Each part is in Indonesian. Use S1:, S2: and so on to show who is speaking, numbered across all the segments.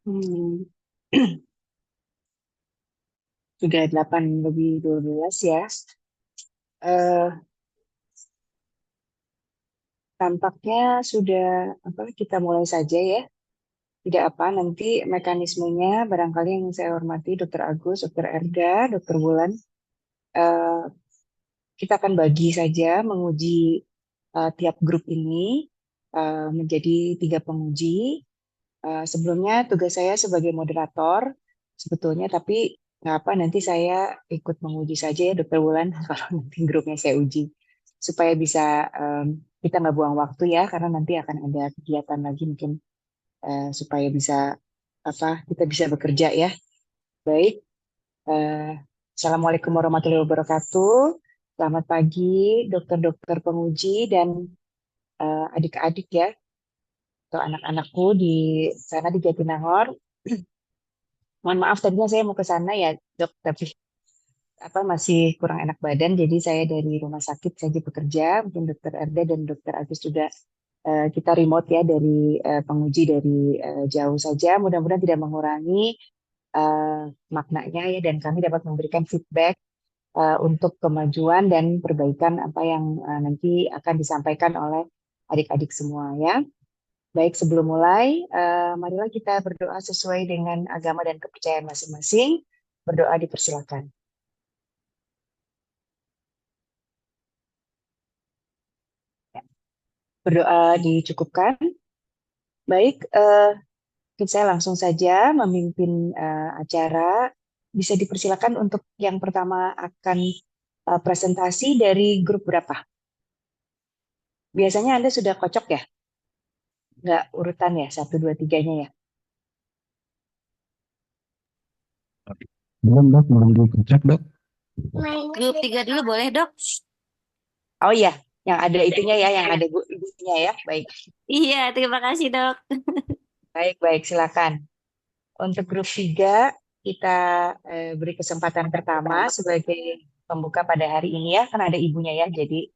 S1: Hmm, sudah 8 lebih 12 ya. Eh, Tampaknya sudah apa kita mulai saja ya. Tidak apa, nanti mekanismenya barangkali yang saya hormati Dokter Agus, Dokter Erga, Dokter Wulan. eh, kita akan bagi saja menguji tiap grup ini menjadi 3 penguji. Sebelumnya tugas saya sebagai moderator sebetulnya, tapi nggak apa nanti saya ikut menguji saja ya Dokter Wulan kalau nanti grupnya saya uji supaya bisa kita nggak buang waktu ya karena nanti akan ada kegiatan lagi mungkin supaya bisa apa kita bisa bekerja ya. Baik, eh, Assalamualaikum warahmatullahi wabarakatuh. Selamat pagi dokter-dokter penguji dan adik-adik ya atau anak-anakku di sana di Jatinangor. Mohon maaf tadinya saya mau ke sana ya, Dok, tapi apa masih kurang enak badan, jadi saya dari rumah sakit saja bekerja. Mungkin Dokter Erda dan Dokter Agus juga kita remote ya dari penguji dari jauh saja. Mudah-mudahan tidak mengurangi eh, maknanya ya, dan kami dapat memberikan feedback untuk kemajuan dan perbaikan apa yang nanti akan disampaikan oleh adik-adik semua ya. Baik, sebelum mulai, marilah kita berdoa sesuai dengan agama dan kepercayaan masing-masing. Berdoa dipersilakan. Ya, berdoa dicukupkan. Baik, mungkin saya langsung saja memimpin acara. Bisa dipersilakan untuk yang pertama akan presentasi dari grup berapa? Biasanya Anda sudah kocok ya? Nggak urutan ya, satu, dua, tiganya ya?
S2: Belum dok, belum dicek dok.
S3: Grup 3 dulu boleh, Dok?
S1: Oh iya, yang ada itunya ya, yang ada ibunya ya. Baik,
S3: Iya, terima kasih, Dok.
S1: baik, baik, silakan. Untuk grup 3, kita beri kesempatan pertama sebagai pembuka pada hari ini ya, kan ada ibunya ya, jadi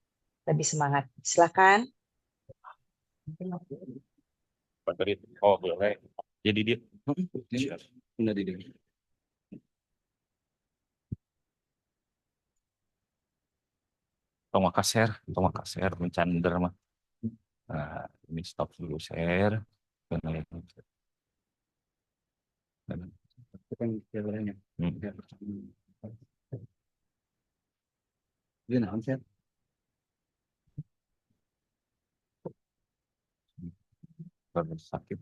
S1: lebih semangat. Silakan.
S2: Materi. Oh boleh. Jadi dia. Siap. Benar dia. Tong makaser, tong makaser, mencander mah. Nah, ini stop dulu share. Dan itu kan jawabannya. Dia nahan share. Baru sakit.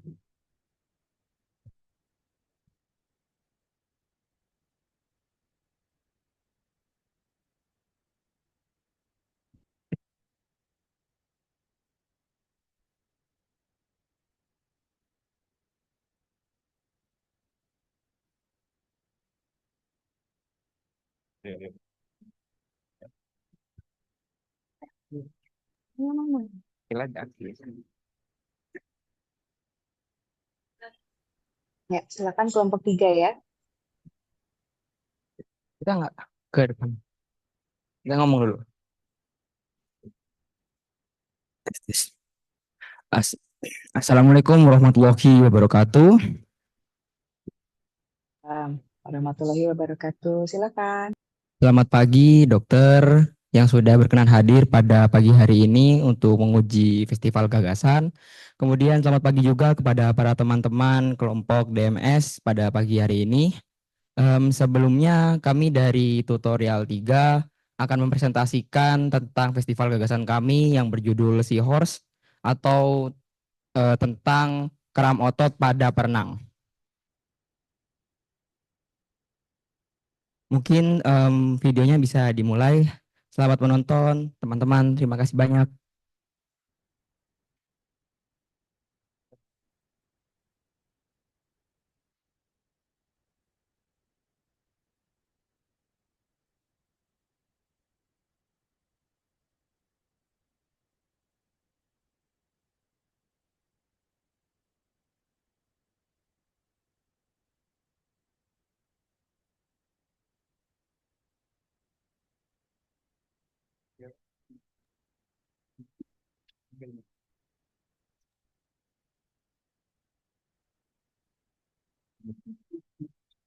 S2: Iya, iya. Kira asli.
S1: Ya, silakan kelompok 3 ya.
S4: Kita nggak ke depan. Kita ngomong dulu. Tes, tes. As- Assalamualaikum warahmatullahi wabarakatuh.
S1: Warahmatullahi wabarakatuh. Silakan.
S4: Selamat pagi, dokter yang sudah berkenan hadir pada pagi hari ini untuk menguji Festival Gagasan. Kemudian selamat pagi juga kepada para teman-teman kelompok DMS pada pagi hari ini. Sebelumnya kami dari tutorial 3 akan mempresentasikan tentang Festival Gagasan kami yang berjudul Seahorse atau tentang keram otot pada perenang. Mungkin videonya bisa dimulai. Selamat menonton, teman-teman. Terima kasih banyak.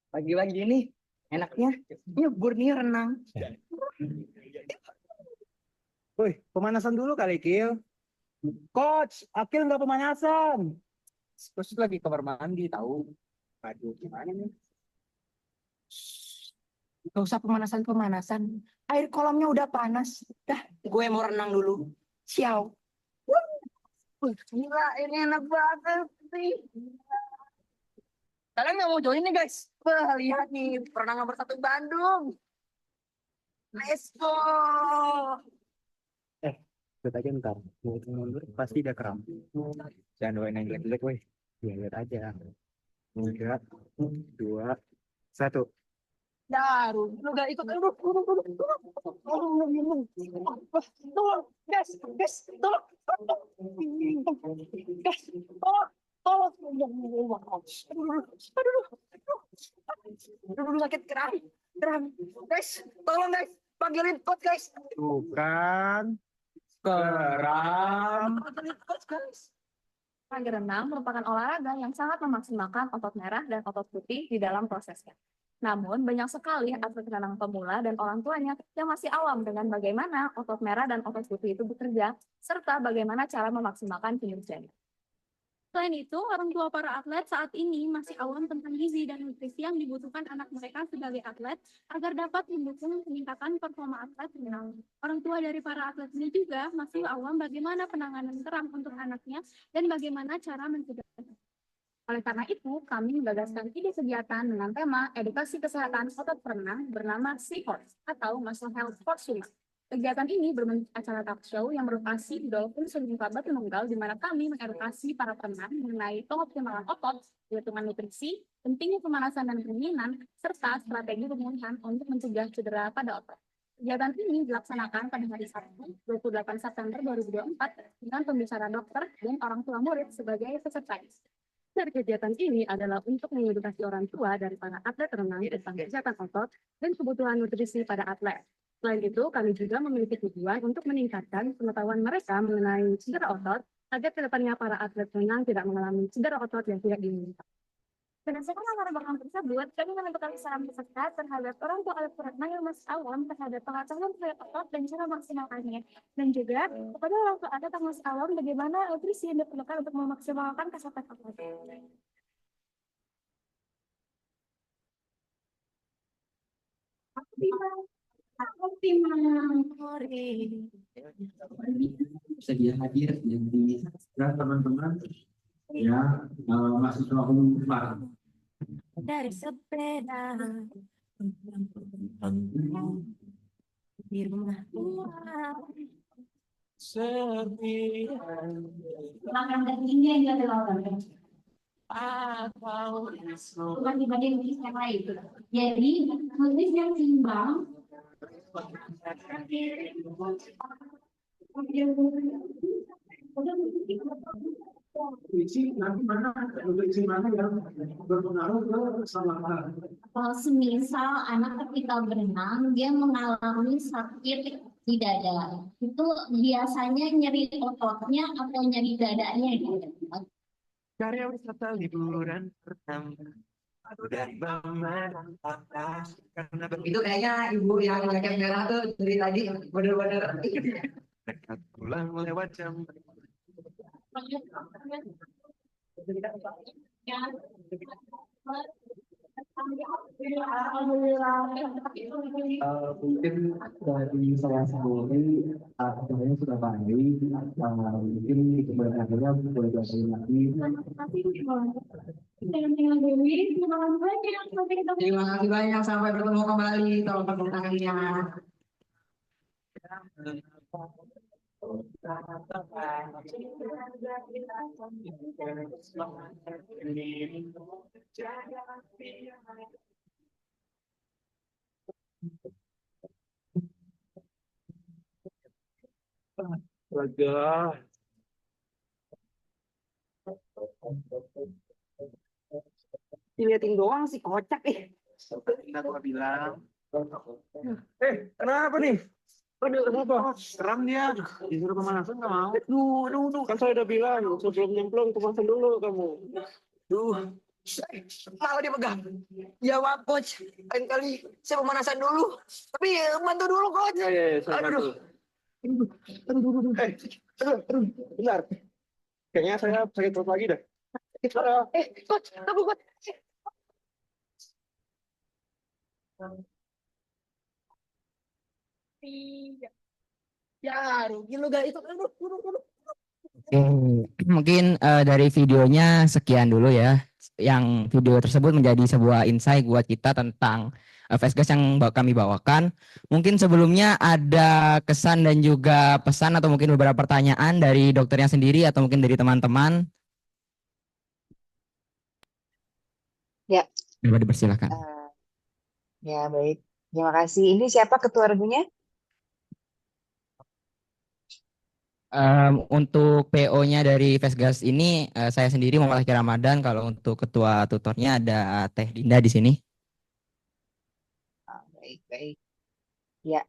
S5: Pagi-pagi ini enaknya nyebur nih renang. Woi, pemanasan dulu kali, Kil. Coach, Akil nggak pemanasan. Terus lagi kamar mandi tahu. Aduh, gimana nih? Gak usah pemanasan-pemanasan. Air kolamnya udah panas. Dah, gue mau renang dulu. Siau. Gila, ini enak banget sih. Kalian nggak mau join nih, guys? Wah, lihat nih, perenang nomor 1 Bandung. Let's go. Lihat aja ntar. Mau mundur pasti dia kram. Jangan doain yang jelek-jelek, weh. Lihat aja. 3, 2, 1. Daru, lu gak ikut, tolong, guys, tolong, guys, tolong, aduh, sakit kram, guys, tolong guys, panggilin coach guys. Bukan, kram. Guys.
S6: Renang merupakan olahraga yang sangat memaksimalkan otot merah dan otot putih di dalam prosesnya. Namun, banyak sekali atlet renang pemula dan orang tuanya yang masih awam dengan bagaimana otot merah dan otot putih itu bekerja, serta bagaimana cara memaksimalkan kinerjanya. Selain itu, orang tua para atlet saat ini masih awam tentang gizi dan nutrisi yang dibutuhkan anak mereka sebagai atlet agar dapat mendukung peningkatan performa atlet renang. Orang tua dari para atlet ini juga masih awam bagaimana penanganan kram untuk anaknya dan bagaimana cara mencegahnya. Oleh karena itu, kami menggagaskan ide kegiatan dengan tema edukasi kesehatan otot renang bernama Seahorse atau Muscle Health for Swimmer. Kegiatan ini berbentuk acara talk show yang berlokasi di Dolphin Swimming Club Batu Nunggal, di mana kami mengedukasi para perenang mengenai pengoptimalan otot, perhitungan nutrisi, pentingnya pemanasan dan pendinginan, serta strategi pemulihan untuk mencegah cedera pada otot. Kegiatan ini dilaksanakan pada hari Sabtu, 28 September 2024, dengan pembicara dokter dan orang tua murid sebagai peserta. Dari kegiatan ini adalah untuk mengedukasi orang tua dari para atlet renang tentang kesehatan otot dan kebutuhan nutrisi pada atlet. Selain itu, kami juga memiliki tujuan untuk meningkatkan pengetahuan mereka mengenai cedera otot agar kedepannya para atlet renang tidak mengalami cedera otot yang tidak diinginkan. Berdasarkan latar belakang tersebut, kami menentukan saran peserta terhadap orang tua atlet renang yang masih awam terhadap pengetahuan terhadap otot dan cara maksimalkannya. Dan juga kepada orang tua atlet yang masih awam bagaimana nutrisi yang diperlukan untuk memaksimalkan kesehatan otot.
S7: Bersedia hadir jadi teman-teman ya mahasiswa umum
S3: Dari sepeda di rumah tua.
S6: Makan dagingnya yang ada lawan. Bukan dibanding nutrisi yang lain. Jadi, nutrisi yang seimbang
S7: isi nanti mana isi mana yang berpengaruh ke sama
S6: kalau semisal anak ketika berenang dia mengalami sakit di dada, itu biasanya nyeri ototnya atau nyeri dadanya gitu.
S5: Karya wisata liburan pertama. Dari pemandangan atas karena
S8: Itu kayaknya ibu yang jaket merah tuh dari tadi bener-bener
S5: dekat pulang lewat jam.
S7: mungkin dari saya sendiri sebenarnya sudah baik mungkin keberadaannya boleh belajar lagi.
S8: Terima kasih banyak, sampai bertemu kembali, tolong tepuk tangannya.
S5: Lega. Diliatin doang sih kocak Kita gua bilang. Kenapa nih? Aduh, kenapa? Seram dia. Disuruh pemanasan nggak mau. Duh. Kan saya udah bilang sebelum nyemplung pemanasan dulu kamu. Duh,
S8: Malah dipegang. Ya maaf coach. Lain kali saya pemanasan dulu. Tapi bantu dulu coach.
S5: Saya bantu.
S8: Aduh. Aduh. Aduh. Benar.
S5: Kayaknya saya sakit perut lagi deh.
S8: Coach, tunggu coach. Iya. Ya, rugi lu gak itu. Aduh.
S4: Oke, mungkin dari videonya sekian dulu ya. Yang video tersebut menjadi sebuah insight buat kita tentang Festgas yang kami bawakan. Mungkin sebelumnya ada kesan dan juga pesan atau mungkin beberapa pertanyaan dari dokternya sendiri atau mungkin dari teman-teman.
S1: Ya,
S4: Dapat dipersilakan.
S1: ya baik. Terima kasih. Ini siapa ketua regunya?
S4: Untuk PO-nya dari Festgas ini saya sendiri Muhammad Akhir Ramadan. Kalau untuk ketua tutornya ada Teh Dinda di sini.
S1: Baik, baik. Ya,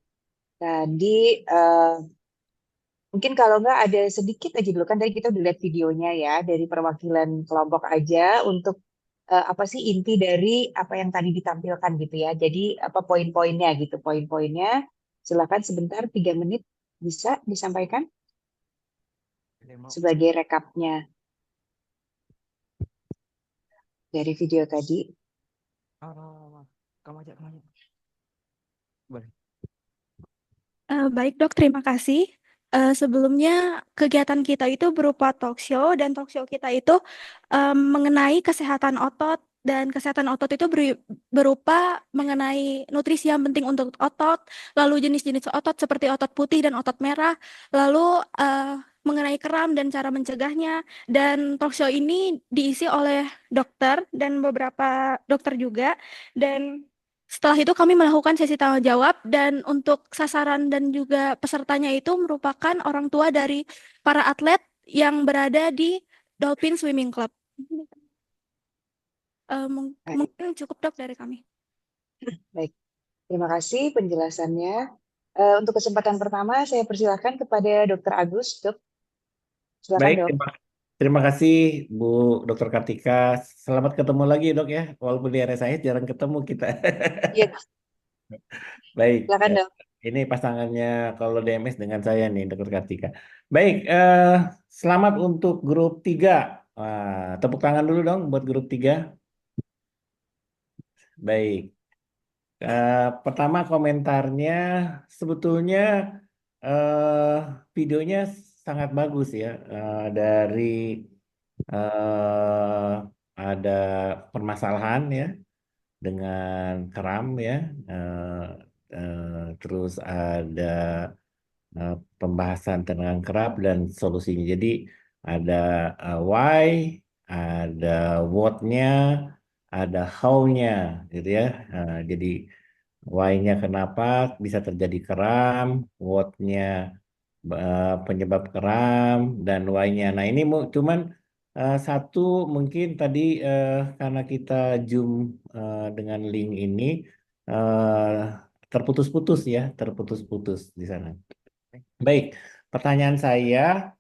S1: tadi mungkin kalau nggak ada sedikit aja dulu kan tadi kita udah lihat videonya ya dari perwakilan kelompok aja untuk apa sih inti dari apa yang tadi ditampilkan gitu ya. Jadi apa poin-poinnya gitu, poin-poinnya. Silakan sebentar 3 menit bisa disampaikan sebagai rekapnya dari video tadi.
S4: Kamu aja. Boleh.
S9: Baik dok, terima kasih. Sebelumnya kegiatan kita itu berupa talk show dan talk show kita itu mengenai kesehatan otot dan kesehatan otot itu berupa mengenai nutrisi yang penting untuk otot, lalu jenis-jenis otot seperti otot putih dan otot merah, lalu mengenai kram dan cara mencegahnya. Dan talk show ini diisi oleh dokter dan beberapa dokter juga. Dan setelah itu kami melakukan sesi tanya jawab dan untuk sasaran dan juga pesertanya itu merupakan orang tua dari para atlet yang berada di Dolphin Swimming Club. Mungkin cukup dok dari kami.
S1: Baik, terima kasih penjelasannya. Untuk kesempatan pertama saya persilakan kepada Dr. Agus, dok. Silakan
S10: Baik,
S1: dok.
S10: terima kasih Bu Dokter Kartika. Selamat ketemu lagi dok ya, walaupun di RSIS jarang ketemu kita.
S1: Iya,
S10: Baik,
S1: silakan dok.
S10: ini pasangannya kalau DMS dengan saya nih Dokter Kartika. Baik, selamat untuk grup 3. Tepuk tangan dulu dong buat grup 3. Baik, pertama komentarnya sebetulnya videonya sangat bagus ya. Dari ada permasalahan ya dengan kram ya, terus ada pembahasan tentang kram dan solusinya. Jadi ada why, ada what-nya, ada how-nya gitu ya. Jadi why-nya kenapa bisa terjadi kram, what-nya penyebab kram, dan why-nya. Nah ini cuman satu mungkin tadi karena kita Zoom dengan link ini terputus-putus ya, terputus-putus di sana. Baik, pertanyaan saya,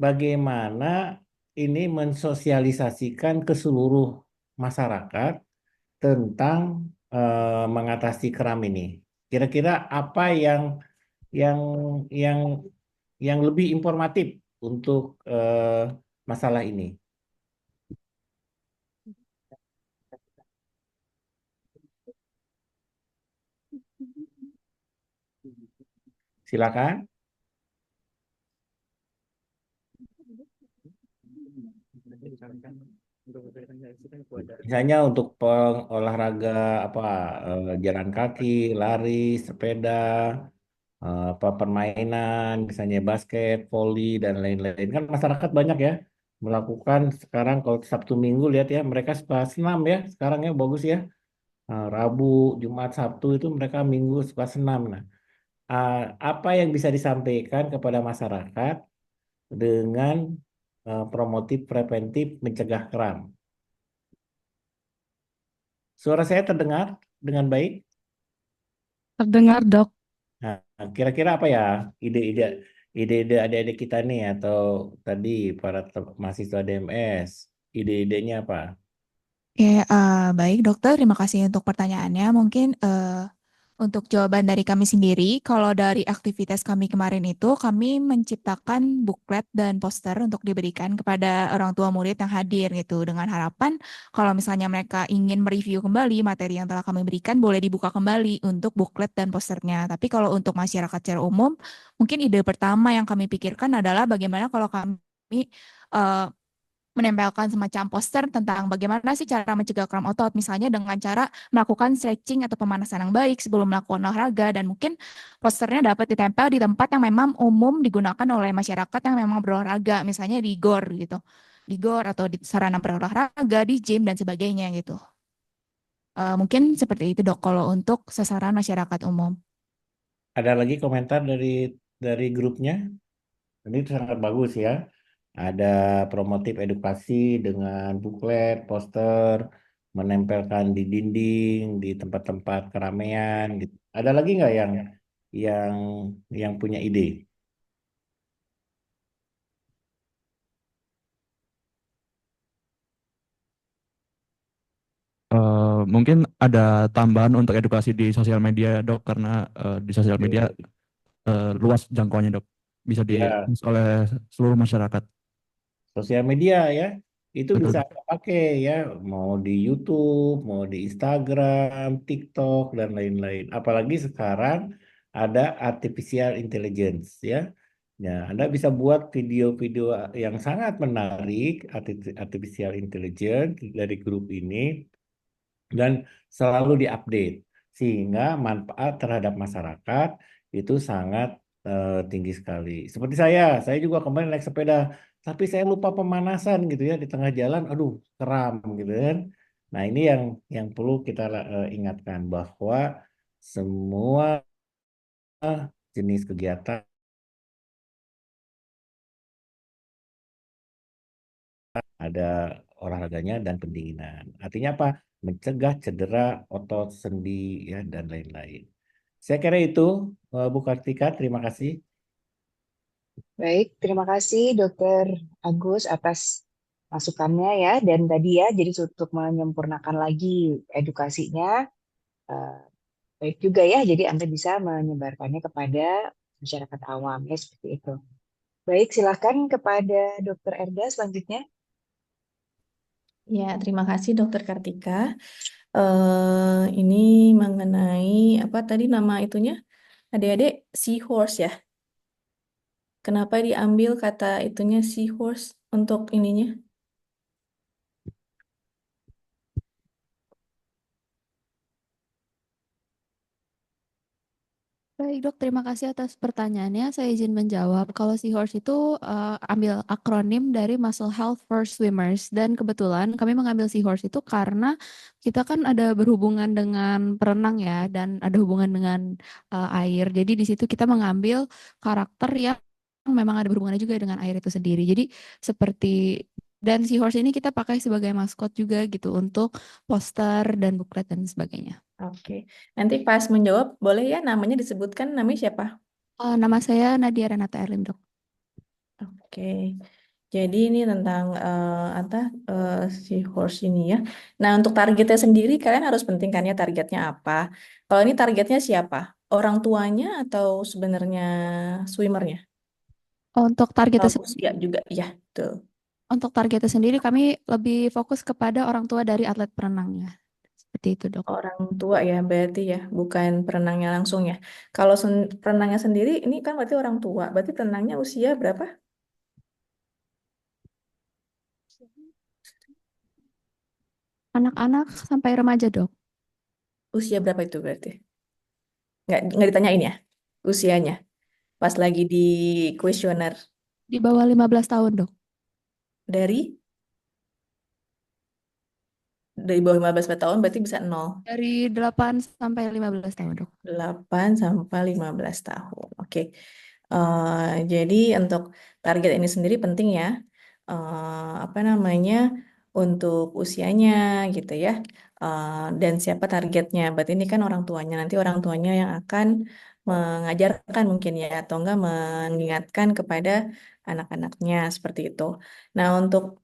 S10: bagaimana ini mensosialisasikan ke seluruh masyarakat tentang mengatasi kram ini? Kira-kira apa yang yang yang lebih informatif untuk masalah ini? Silakan. Misalnya untuk olahraga apa jalan kaki, lari, sepeda, apa permainan, misalnya basket, voli dan lain-lain. Kan masyarakat banyak ya melakukan sekarang kalau Sabtu Minggu lihat ya mereka suka senam ya sekarang ya bagus ya. Rabu, Jumat, Sabtu itu mereka Minggu suka senam. Nah, apa yang bisa disampaikan kepada masyarakat dengan promotif preventif mencegah kram? Suara saya terdengar dengan baik?
S9: Terdengar dok.
S10: Nah, kira-kira apa ya ide-ide ide-ide adik-adik kita nih atau tadi para mahasiswa DMS, ide-idenya apa?
S11: Oke, baik dokter, terima kasih untuk pertanyaannya. Mungkin untuk jawaban dari kami sendiri, kalau dari aktivitas kami kemarin itu, kami menciptakan booklet dan poster untuk diberikan kepada orang tua murid yang hadir gitu, dengan harapan kalau misalnya mereka ingin mereview kembali materi yang telah kami berikan, boleh dibuka kembali untuk booklet dan posternya. Tapi kalau untuk masyarakat secara umum, mungkin ide pertama yang kami pikirkan adalah bagaimana kalau kami eh, menempelkan semacam poster tentang bagaimana sih cara mencegah kram otot, misalnya dengan cara melakukan stretching atau pemanasan yang baik sebelum melakukan olahraga, dan mungkin posternya dapat ditempel di tempat yang memang umum digunakan oleh masyarakat yang memang berolahraga, misalnya di GOR gitu, di GOR atau di sarana berolahraga, di gym dan sebagainya gitu. Mungkin seperti itu dok kalau untuk sasaran masyarakat umum.
S10: Ada lagi komentar dari grupnya? Ini sangat bagus ya. Ada promotif edukasi dengan buklet, poster, menempelkan di dinding, di tempat-tempat keramaian gitu. Ada lagi nggak yang yang punya ide?
S12: Mungkin ada tambahan untuk edukasi di sosial media, Dok, karena di sosial media luas jangkauannya, Dok. Bisa
S10: Ya,
S12: diakses oleh seluruh masyarakat.
S10: sosial media ya. Itu
S12: Betul,
S10: bisa
S12: Dok.
S10: Anda pakai ya, mau di YouTube, mau di Instagram, TikTok, dan lain-lain. Apalagi sekarang ada artificial intelligence ya. Ya, Anda bisa buat video-video yang sangat menarik, artificial intelligence dari grup ini, dan selalu diupdate sehingga manfaat terhadap masyarakat itu sangat tinggi sekali. Seperti saya juga kemarin naik sepeda, tapi saya lupa pemanasan gitu ya di tengah jalan, aduh kram gitu kan. Nah ini yang perlu kita ingatkan bahwa semua jenis kegiatan ada olahraganya dan pendinginan. Artinya apa? Mencegah cedera otot, sendi, ya, dan lain-lain. Saya kira itu, Bu Kartika. Terima kasih.
S1: Baik, terima kasih Dokter Agus atas masukannya ya. Dan tadi ya, jadi untuk menyempurnakan lagi edukasinya, eh, baik juga ya. Jadi Anda bisa menyebarkannya kepada masyarakat awam ya seperti itu. Baik, silakan kepada Dokter Erda selanjutnya.
S13: Ya, terima kasih Dokter Kartika. Ini mengenai apa tadi nama itunya? Adik-adik seahorse ya. Kenapa diambil kata itunya seahorse untuk ininya?
S3: Baik dok, terima kasih atas pertanyaannya. Saya izin menjawab. Kalau Seahorse itu ambil akronim dari Muscle Health for Swimmers. Dan kebetulan kami mengambil Seahorse itu karena kita kan ada berhubungan dengan perenang ya, dan ada hubungan dengan air. Jadi di situ kita mengambil karakter yang memang ada berhubungan juga dengan air itu sendiri. Jadi seperti dan Seahorse ini kita pakai sebagai maskot juga gitu untuk poster dan buklet dan sebagainya.
S13: Oke, nanti pas menjawab boleh ya namanya disebutkan namanya siapa?
S3: Nama saya Nadia Renata Erlim dok.
S13: Oke, jadi ini tentang apa si horse ini ya. Nah untuk targetnya sendiri kalian harus pentingkan ya targetnya apa. Kalau ini targetnya siapa? Orang tuanya atau sebenarnya swimmernya?
S3: Untuk targetnya
S13: Oh, usia juga, ya betul.
S3: Untuk targetnya sendiri kami lebih fokus kepada orang tua dari atlet perenangnya. Seperti itu, Dok.
S13: Orang tua ya berarti ya, bukan perenangnya langsung ya. Kalau perenangnya sendiri ini kan berarti orang tua. Berarti perenangnya usia berapa?
S3: Anak-anak sampai remaja, Dok.
S13: Usia berapa itu berarti? Nggak ditanyain ya usianya pas lagi di kuesioner.
S3: Di bawah 15 tahun, Dok.
S13: Dari bawah 15 tahun berarti bisa 0.
S3: Dari 8 sampai 15 tahun, Dok.
S13: 8 sampai 15 tahun. Oke. Jadi untuk target ini sendiri penting ya. Apa namanya? Untuk usianya gitu ya. Dan siapa targetnya? Berarti ini kan orang tuanya. Nanti orang tuanya yang akan mengajarkan mungkin ya, atau enggak mengingatkan kepada anak-anaknya seperti itu. Nah, untuk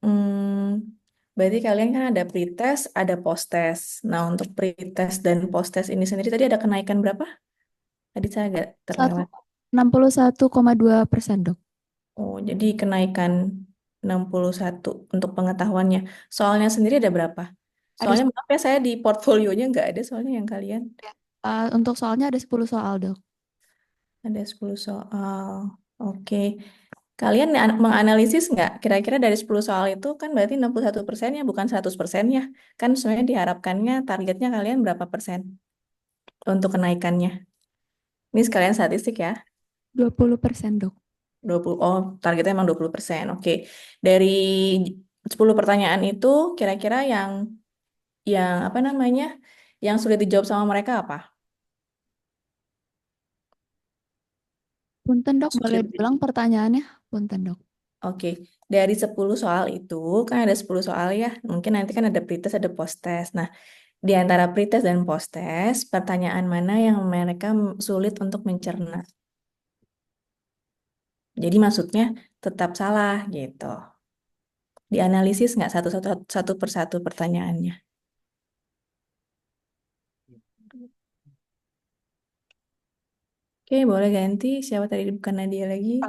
S13: berarti kalian kan ada pretest, ada posttest. Nah, untuk pretest dan posttest ini sendiri tadi ada kenaikan berapa? Tadi saya agak terlewat.
S3: 61,2%, Dok.
S13: Oh, jadi kenaikan 61 untuk pengetahuannya. Soalnya sendiri ada berapa?
S3: Ada
S13: Soalnya maaf ya, saya di portfolionya nggak ada soalnya yang kalian.
S3: untuk soalnya ada 10 soal, Dok.
S13: Ada 10 soal. Oke. Kalian menganalisis nggak? Kira-kira dari 10 soal itu kan berarti 61%-nya bukan 100%-nya. Kan sebenarnya diharapkannya targetnya kalian berapa persen untuk kenaikannya? Ini sekalian statistik ya.
S3: 20%, Dok.
S13: 20, oh, targetnya emang 20%. Oke. Dari 10 pertanyaan itu kira-kira yang apa namanya? Yang sulit dijawab sama mereka apa?
S3: Punten, Dok, boleh
S13: Sulit.
S3: diulang pertanyaannya? Punten, Dok.
S13: Oke, dari 10 soal itu kan ada 10 soal ya. Mungkin nanti kan ada pretest, ada posttest. Nah, di antara pretest dan posttest, pertanyaan mana yang mereka sulit untuk mencerna? Jadi maksudnya tetap salah gitu. Dianalisis nggak satu persatu pertanyaannya? Oke, boleh ganti. Siapa tadi bukan Nadia lagi?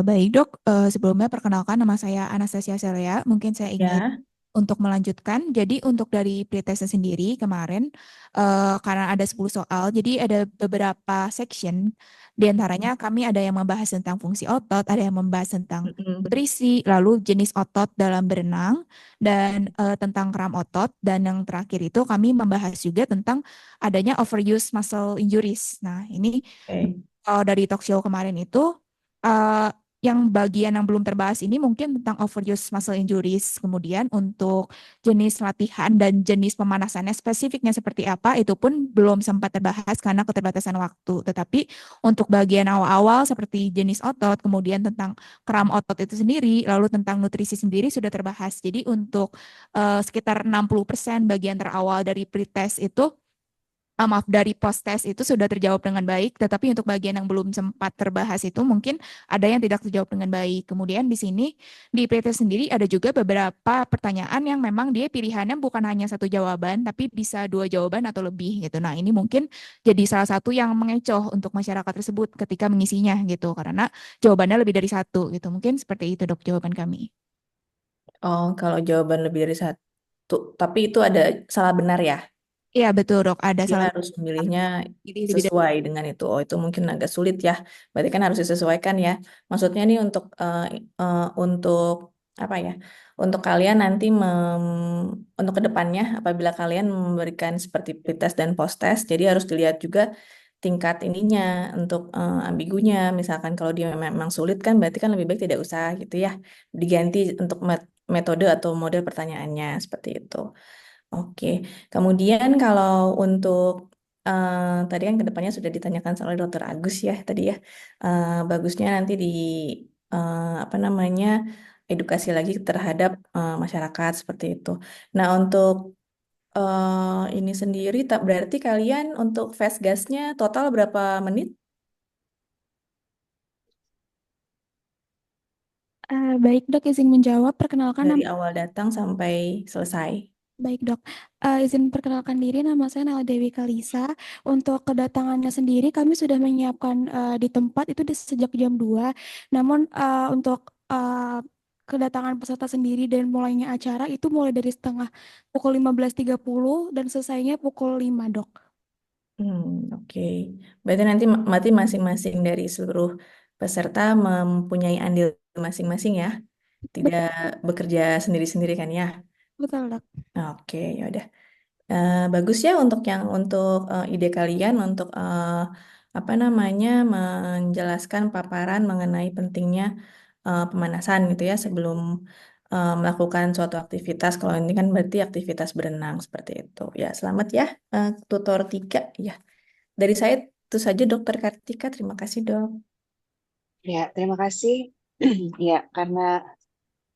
S11: Baik dok, sebelumnya perkenalkan nama saya Anastasia Celia. Mungkin saya ingin
S13: Ya.
S11: untuk melanjutkan. Jadi untuk dari pretestnya sendiri kemarin, karena ada 10 soal, jadi ada beberapa section. Di antaranya kami ada yang membahas tentang fungsi otot, ada yang membahas tentang nutrisi, lalu jenis otot dalam berenang, dan tentang kram otot. Dan yang terakhir itu kami membahas juga tentang adanya overuse muscle injuries. Nah, ini kalau dari talk show kemarin itu eh, yang bagian yang belum terbahas ini mungkin tentang overuse muscle injuries. Kemudian untuk jenis latihan dan jenis pemanasannya spesifiknya seperti apa itu pun belum sempat terbahas karena keterbatasan waktu. Tetapi untuk bagian awal-awal seperti jenis otot, kemudian tentang kram otot itu sendiri, lalu tentang nutrisi sendiri sudah terbahas. Jadi untuk sekitar 60% bagian terawal dari pretest itu maaf, dari post test itu sudah terjawab dengan baik, tetapi untuk bagian yang belum sempat terbahas itu mungkin ada yang tidak terjawab dengan baik. Kemudian di sini di PT sendiri ada juga beberapa pertanyaan yang memang dia pilihannya bukan hanya satu jawaban, tapi bisa dua jawaban atau lebih gitu. Nah, ini mungkin jadi salah satu yang mengecoh untuk masyarakat tersebut ketika mengisinya gitu, karena jawabannya lebih dari satu gitu. Mungkin seperti itu dok jawaban kami.
S13: Oh, kalau jawaban lebih dari satu, tapi itu ada salah benar ya?
S11: Iya betul dok, ada
S13: Dia
S11: salah.
S13: harus memilihnya
S11: Pilih lebih dari
S13: sesuai dengan itu. Oh, itu mungkin agak sulit ya. Berarti kan harus disesuaikan ya. Maksudnya nih untuk apa ya? Untuk kalian nanti untuk kedepannya apabila kalian memberikan seperti pretest dan posttest, jadi harus dilihat juga tingkat ininya untuk ambigunya. Misalkan kalau dia memang sulit kan berarti kan lebih baik tidak usah gitu ya. Diganti untuk metode atau model pertanyaannya seperti itu. Oke, kemudian kalau untuk tadi kan kedepannya sudah ditanyakan soal Dokter Agus ya tadi ya. Bagusnya nanti di apa namanya edukasi lagi terhadap masyarakat seperti itu. Nah untuk ini sendiri tak berarti kalian untuk fast gasnya total berapa menit
S9: Baik dok, izin menjawab. Perkenalkan
S13: dari
S9: nama.
S13: awal datang sampai selesai?
S9: Baik dok, izin perkenalkan diri, nama saya Nala Dewi Kalisa. Untuk kedatangannya sendiri kami sudah menyiapkan di tempat itu sejak jam 2. Namun untuk kedatangan peserta sendiri dan mulainya acara itu mulai dari setengah pukul 15.30 dan selesainya pukul 5 dok.
S13: Oke. Berarti nanti mati masing-masing dari seluruh peserta mempunyai andil masing-masing ya, tidak bekerja sendiri-sendiri kan ya?
S9: Betul dok.
S13: Oke, ya udah. Bagus ya untuk ide kalian untuk apa namanya menjelaskan paparan mengenai pentingnya pemanasan gitu ya sebelum melakukan suatu aktivitas. Kalau ini kan berarti aktivitas berenang seperti itu. Ya, selamat ya tutor 3 ya. Dari saya itu saja Dokter Kartika. Terima kasih dok.
S1: Ya, terima kasih. Ya, karena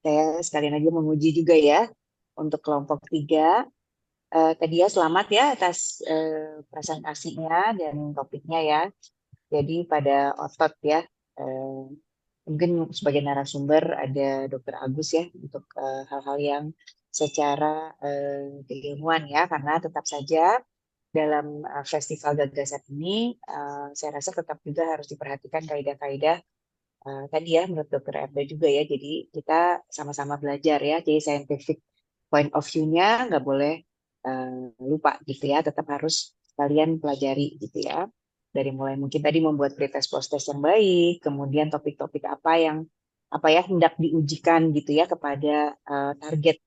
S1: saya sekalian lagi menguji juga ya untuk kelompok 3. Tadi ya selamat ya atas presentasinya dan topiknya ya. Jadi pada otot ya, mungkin sebagai narasumber ada Dr. Agus ya untuk hal-hal yang secara keilmuan ya, karena tetap saja dalam festival gagasan ini saya rasa tetap juga harus diperhatikan kaidah-kaidah tadi ya menurut Dr. Erda juga ya. Jadi kita sama-sama belajar ya. Jadi scientific point of view-nya nggak boleh lupa gitu ya. Tetap harus kalian pelajari gitu ya. Dari mulai mungkin tadi membuat pretest post-test yang baik, kemudian topik-topik apa ya hendak diujikan gitu ya kepada target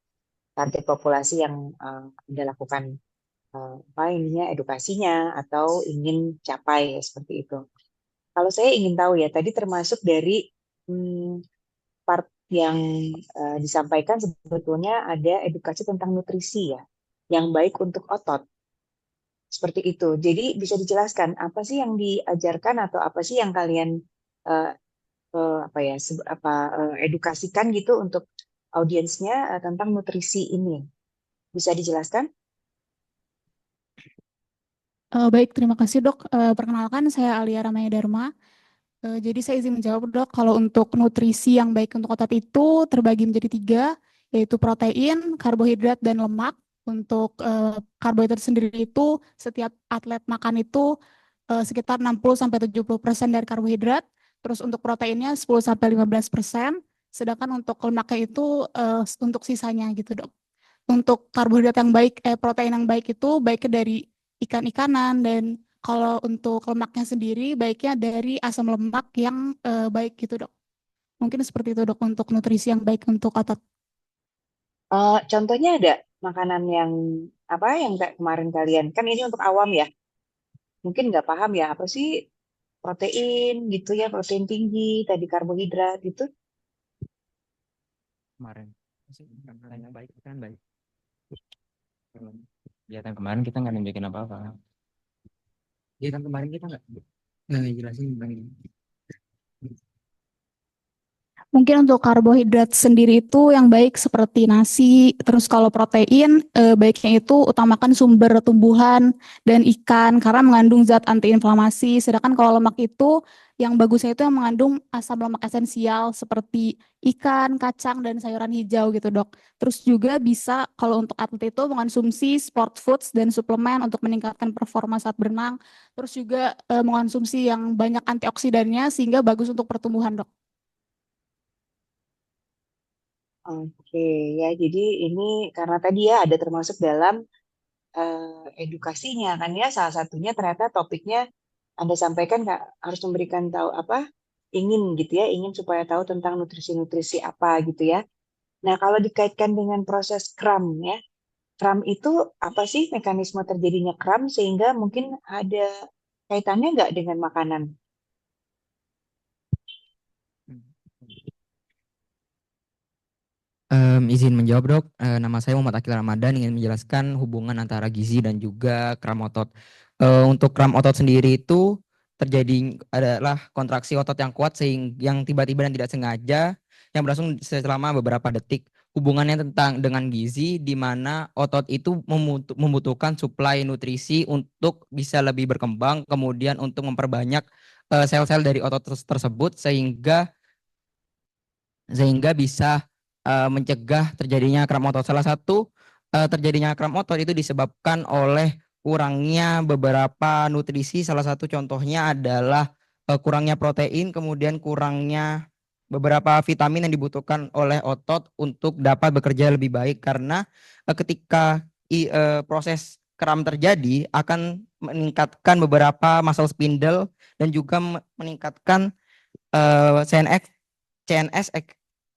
S1: populasi yang Anda lakukan apa ininya edukasinya atau ingin capai seperti itu. Kalau saya ingin tahu ya, tadi termasuk dari part yang disampaikan sebetulnya ada edukasi tentang nutrisi ya, yang baik untuk otot. Seperti itu. Jadi bisa dijelaskan apa sih yang diajarkan atau apa sih yang kalian apa ya edukasikan gitu untuk audiensnya tentang nutrisi ini. Bisa dijelaskan?
S11: Baik, terima kasih dok. Perkenalkan, saya Alia Ramaya Dharma. Jadi saya izin menjawab dok, kalau untuk nutrisi yang baik untuk otot itu terbagi menjadi 3, yaitu protein, karbohidrat, dan lemak. Untuk karbohidrat sendiri itu setiap atlet makan itu sekitar 60-70% dari karbohidrat. Terus untuk proteinnya 10-15%, sedangkan untuk lemaknya itu untuk sisanya gitu dok. Untuk karbohidrat yang baik, protein yang baik itu baiknya dari ikan-ikanan, dan kalau untuk lemaknya sendiri baiknya dari asam lemak yang baik gitu dok. Mungkin seperti itu dok untuk nutrisi yang baik untuk otot.
S1: Contohnya ada makanan yang apa yang kayak kemarin kalian kan ini untuk awam ya, mungkin nggak paham ya apa sih protein gitu ya, protein tinggi, tadi karbohidrat itu.
S4: Kemarin yang baik kan baik. Kegiatan kemarin kita nggak nunjukin apa-apa. Iya kan kemarin kita nggak jelasin tentang ini.
S11: Mungkin untuk karbohidrat sendiri itu yang baik seperti nasi, terus kalau protein baiknya itu utamakan sumber tumbuhan dan ikan karena mengandung zat antiinflamasi. Sedangkan kalau lemak itu yang bagusnya itu yang mengandung asam lemak esensial seperti ikan, kacang, dan sayuran hijau gitu dok. Terus juga bisa kalau untuk atlet itu mengonsumsi sport foods dan suplemen untuk meningkatkan performa saat berenang. Terus juga mengonsumsi yang banyak antioksidannya sehingga bagus untuk pertumbuhan dok.
S1: Oke ya, jadi ini karena tadi ya ada termasuk dalam edukasinya kan ya, salah satunya ternyata topiknya Anda sampaikan Kak, harus memberikan tahu apa ingin gitu ya, ingin supaya tahu tentang nutrisi-nutrisi apa gitu ya. Nah kalau dikaitkan dengan proses kram ya, kram itu apa sih mekanisme terjadinya kram sehingga mungkin ada kaitannya nggak dengan makanan?
S4: Izin menjawab dok, nama saya Muhammad Akil Ramadan, ingin menjelaskan hubungan antara gizi dan juga kram otot. Untuk kram otot sendiri itu terjadi adalah kontraksi otot yang kuat sehingga yang tiba-tiba dan tidak sengaja yang berlangsung selama beberapa detik. Hubungannya dengan gizi di mana otot itu membutuhkan suplai nutrisi untuk bisa lebih berkembang, kemudian untuk memperbanyak sel-sel dari otot tersebut sehingga bisa mencegah terjadinya kram otot. Salah satu terjadinya kram otot itu disebabkan oleh kurangnya beberapa nutrisi. Salah satu contohnya adalah kurangnya protein, kemudian kurangnya beberapa vitamin yang dibutuhkan oleh otot untuk dapat bekerja lebih baik. Karena ketika proses kram terjadi akan meningkatkan beberapa muscle spindle dan juga meningkatkan CNS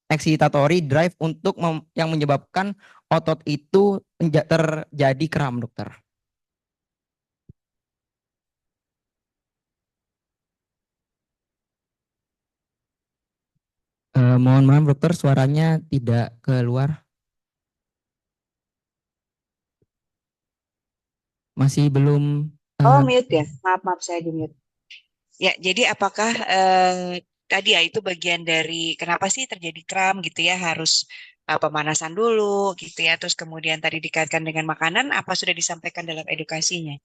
S4: excitatory drive untuk yang menyebabkan otot itu terjadi kram, dokter. Mohon maaf dokter, suaranya tidak keluar. Masih belum.
S1: Oh mute ya, maaf saya di mute. Ya jadi apakah tadi ya itu bagian dari kenapa sih terjadi kram gitu ya, harus pemanasan dulu gitu ya, terus kemudian tadi dikaitkan dengan makanan, apa sudah disampaikan dalam edukasinya?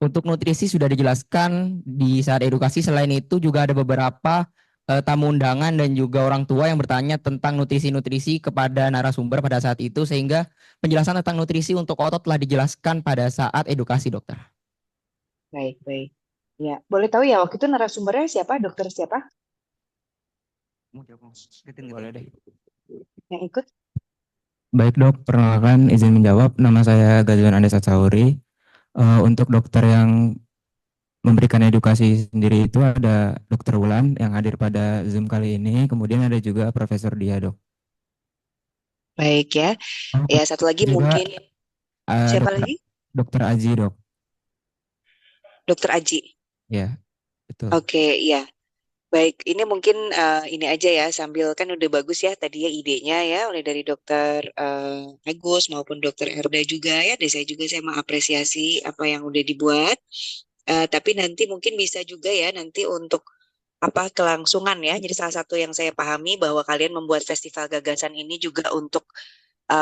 S4: Untuk nutrisi sudah dijelaskan di saat edukasi. Selain itu juga ada beberapa tamu undangan dan juga orang tua yang bertanya tentang nutrisi-nutrisi kepada narasumber pada saat itu, sehingga penjelasan tentang nutrisi untuk otot telah dijelaskan pada saat edukasi, dokter.
S1: Baik, baik. Ya, boleh tahu ya waktu itu narasumbernya siapa? Dokter siapa
S4: Boleh deh.
S1: yang ikut?
S4: Baik dok, perkenalkan izin menjawab. Nama saya Gajuan Andes Atsauri. Untuk dokter yang memberikan edukasi sendiri itu ada Dokter Wulan yang hadir pada Zoom kali ini. Kemudian ada juga Profesor Dia, dok.
S1: Baik ya. Ya, satu lagi
S4: Juga
S1: mungkin. Siapa
S4: dokter,
S1: lagi?
S4: Dokter Aji, dok.
S1: Dokter Aji.
S4: Ya, betul.
S1: Oke, iya. Baik, ini mungkin ini aja ya, sambil kan udah bagus ya tadi ya idenya ya, oleh dari Dokter Agus maupun Dokter Erda juga ya, dan saya mengapresiasi apa yang udah dibuat. Tapi nanti mungkin bisa juga ya nanti untuk apa kelangsungan ya. Jadi salah satu yang saya pahami bahwa kalian membuat festival gagasan ini juga untuk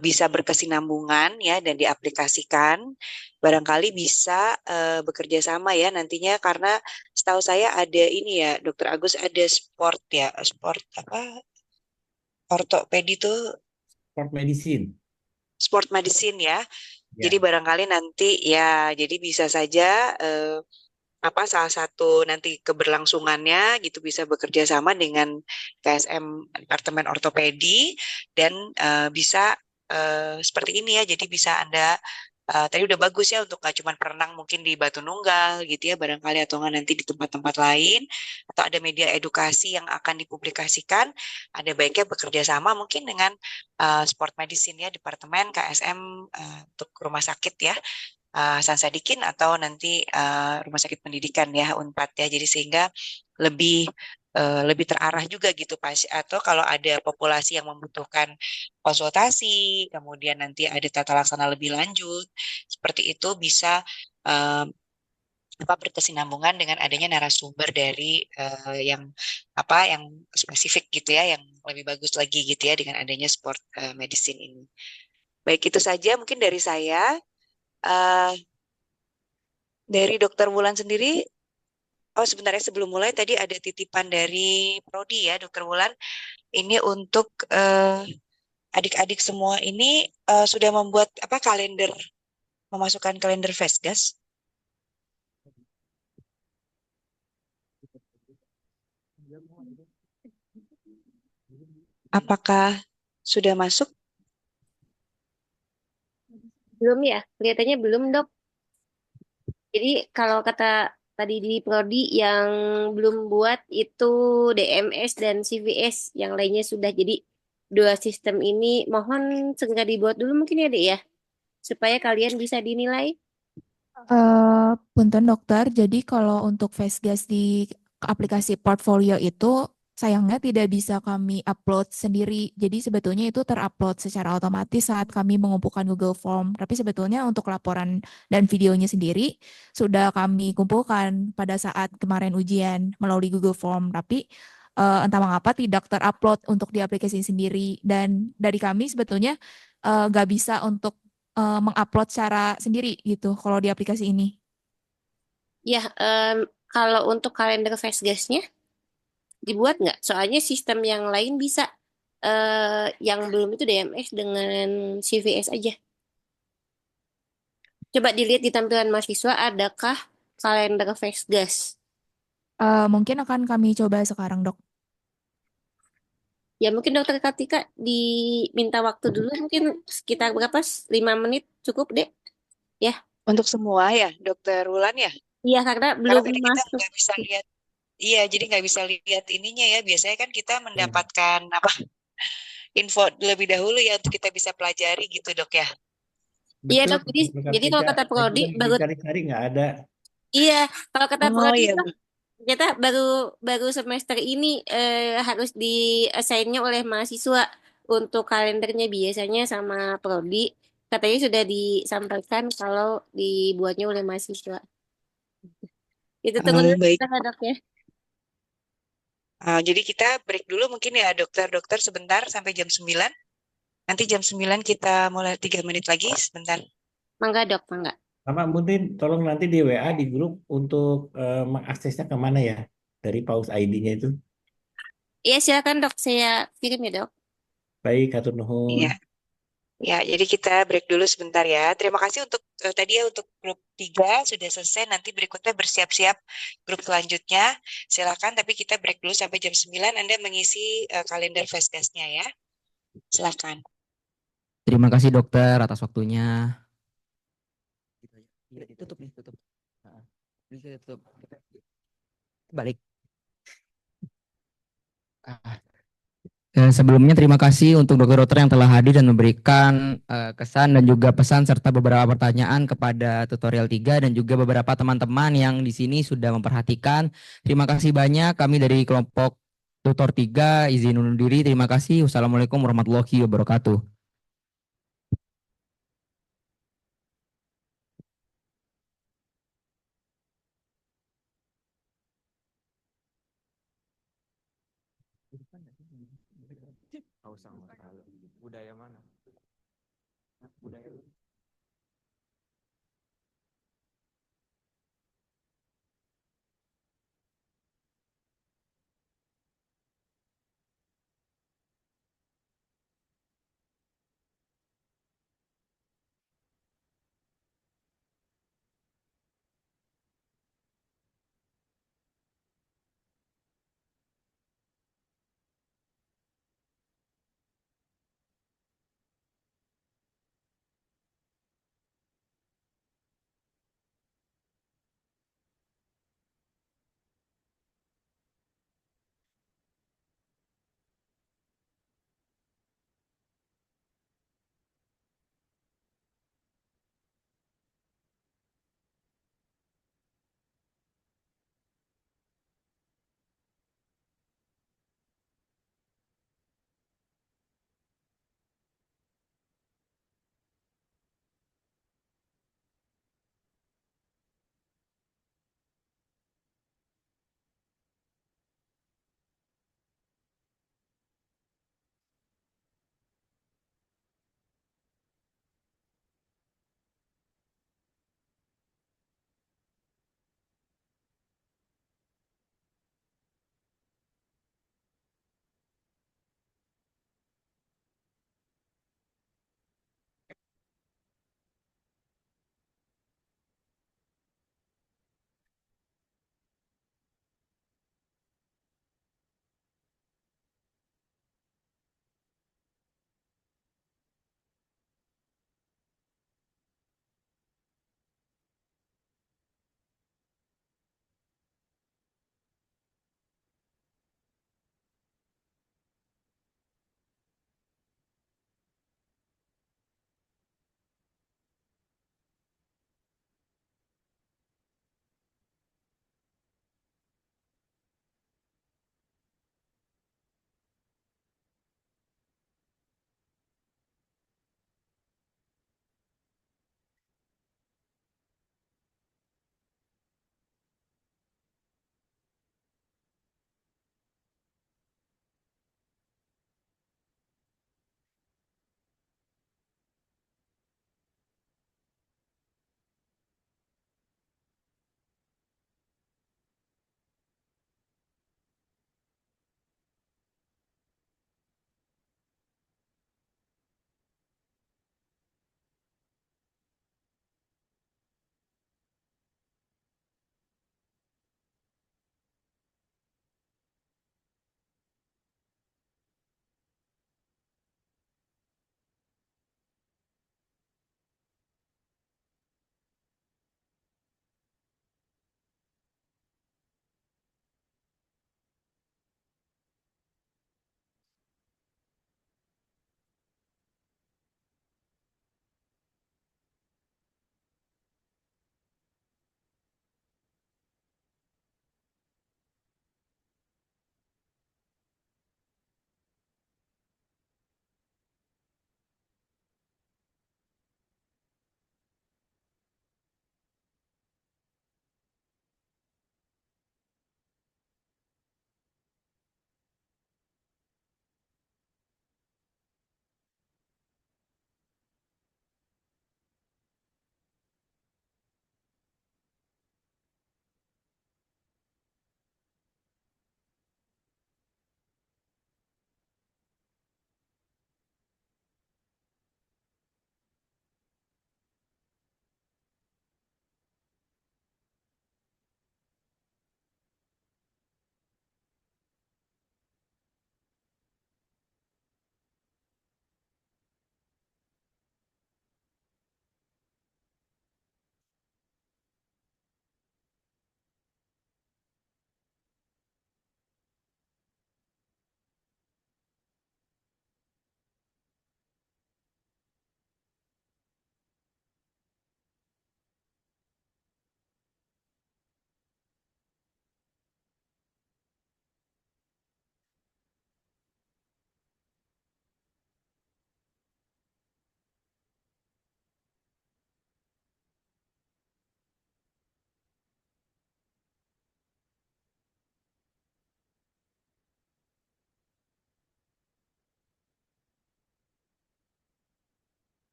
S1: bisa berkesinambungan ya dan diaplikasikan, barangkali bisa bekerja sama ya nantinya, karena setahu saya ada ini ya Dokter Agus, ada sport apa ortopedi tuh,
S10: Sport medicine.
S1: sport medicine ya.
S10: Ya.
S1: Jadi barangkali nanti ya, jadi bisa saja apa salah satu nanti keberlangsungannya gitu bisa bekerja sama dengan KSM Departemen Ortopedi dan bisa seperti ini ya. Jadi bisa Anda tadi udah bagus ya untuk nggak cuma perenang mungkin di Batu Nunggal gitu ya barangkali, atau nggak nanti di tempat-tempat lain, atau ada media edukasi yang akan dipublikasikan, ada baiknya bekerja sama mungkin dengan sport medicine ya, Departemen KSM untuk rumah sakit ya, Hasan Sadikin, atau nanti Rumah Sakit Pendidikan ya Unpad ya. Jadi sehingga lebih terarah juga gitu Pak. Atau kalau ada populasi yang membutuhkan konsultasi, kemudian nanti ada tata laksana lebih lanjut, seperti itu bisa berkesinambungan dengan adanya narasumber dari yang spesifik gitu ya, yang lebih bagus lagi gitu ya dengan adanya sport medicine ini. Baik, itu saja mungkin dari saya. Dari Dokter Wulan sendiri, sebentar ya, sebelum mulai tadi ada titipan dari Prodi ya, Dokter Wulan. Ini untuk adik-adik semua ini sudah membuat kalender, memasukkan kalender Fesgas. Apakah sudah masuk?
S14: Belum ya, kelihatannya belum dok. Jadi kalau kata tadi di Prodi yang belum buat itu DMS dan CVS, yang lainnya sudah. Jadi dua sistem ini mohon segera dibuat dulu mungkin ya dek ya, supaya kalian bisa dinilai.
S11: Punten dokter, jadi kalau untuk Fesgas di aplikasi portfolio itu sayangnya tidak bisa kami upload sendiri. Jadi sebetulnya itu terupload secara otomatis saat kami mengumpulkan Google Form. Tapi sebetulnya untuk laporan dan videonya sendiri sudah kami kumpulkan pada saat kemarin ujian melalui Google Form. Tapi entah mengapa tidak terupload untuk di aplikasi sendiri. Dan dari kami sebetulnya nggak bisa untuk mengupload secara sendiri gitu kalau di aplikasi ini.
S14: Ya, kalau untuk kalender Fesgasnya dibuat nggak? Soalnya sistem yang lain bisa. Yang belum itu DMS dengan CVS aja. Coba dilihat di tampilan mahasiswa, adakah kalender Fesgas?
S11: Mungkin akan kami coba sekarang, dok.
S14: Ya mungkin dokter Kartika diminta waktu dulu, mungkin sekitar berapa? 5 menit cukup deh. Ya.
S1: Untuk semua ya, Dokter Wulan ya?
S14: Iya, karena
S1: Karena
S14: belum
S1: tadi kita
S14: masuk.
S1: nggak bisa lihat. Iya, jadi nggak bisa lihat ininya ya. Biasanya kan kita mendapatkan info lebih dahulu ya untuk kita bisa pelajari gitu dok ya.
S14: Iya dok, jadi kalau kata Prodi baru
S10: cari-cari nggak ada.
S14: Iya, kalau kata Prodi
S1: iya.
S14: ternyata baru semester ini harus di-assign-nya oleh mahasiswa untuk kalendernya. Biasanya sama Prodi katanya sudah disampaikan kalau dibuatnya oleh mahasiswa. Itu tunggu dulu
S1: Baik.
S14: dok ya.
S1: Jadi kita break dulu mungkin ya dokter sebentar sampai jam 9. Nanti jam 9 kita mulai 3 menit lagi sebentar.
S14: Mangga dok, mangga.
S10: Sama mungkin tolong nanti di WA di grup untuk mengaksesnya kemana ya dari paus ID-nya itu.
S14: Iya, silakan dok, saya kirim ya dok.
S10: Baik, hatur nuhun.
S1: Iya. Ya, jadi kita break dulu sebentar ya. Terima kasih untuk tadi ya untuk grup 3 sudah selesai. Nanti berikutnya bersiap-siap grup selanjutnya. Silakan, tapi kita break dulu sampai jam 9. Anda mengisi kalender Fastcast-nya ya. Silakan.
S4: Terima kasih dokter atas waktunya. Tutup nih, tutup. Bisa tutup. Balik. Sebelumnya terima kasih untuk dokter-dokter yang telah hadir dan memberikan kesan dan juga pesan serta beberapa pertanyaan kepada tutorial 3 dan juga beberapa teman-teman yang di sini sudah memperhatikan. Terima kasih banyak. Kami dari kelompok tutor 3 izin undur diri. Terima kasih. Wassalamualaikum warahmatullahi wabarakatuh.
S2: Budaya mana? Budaya.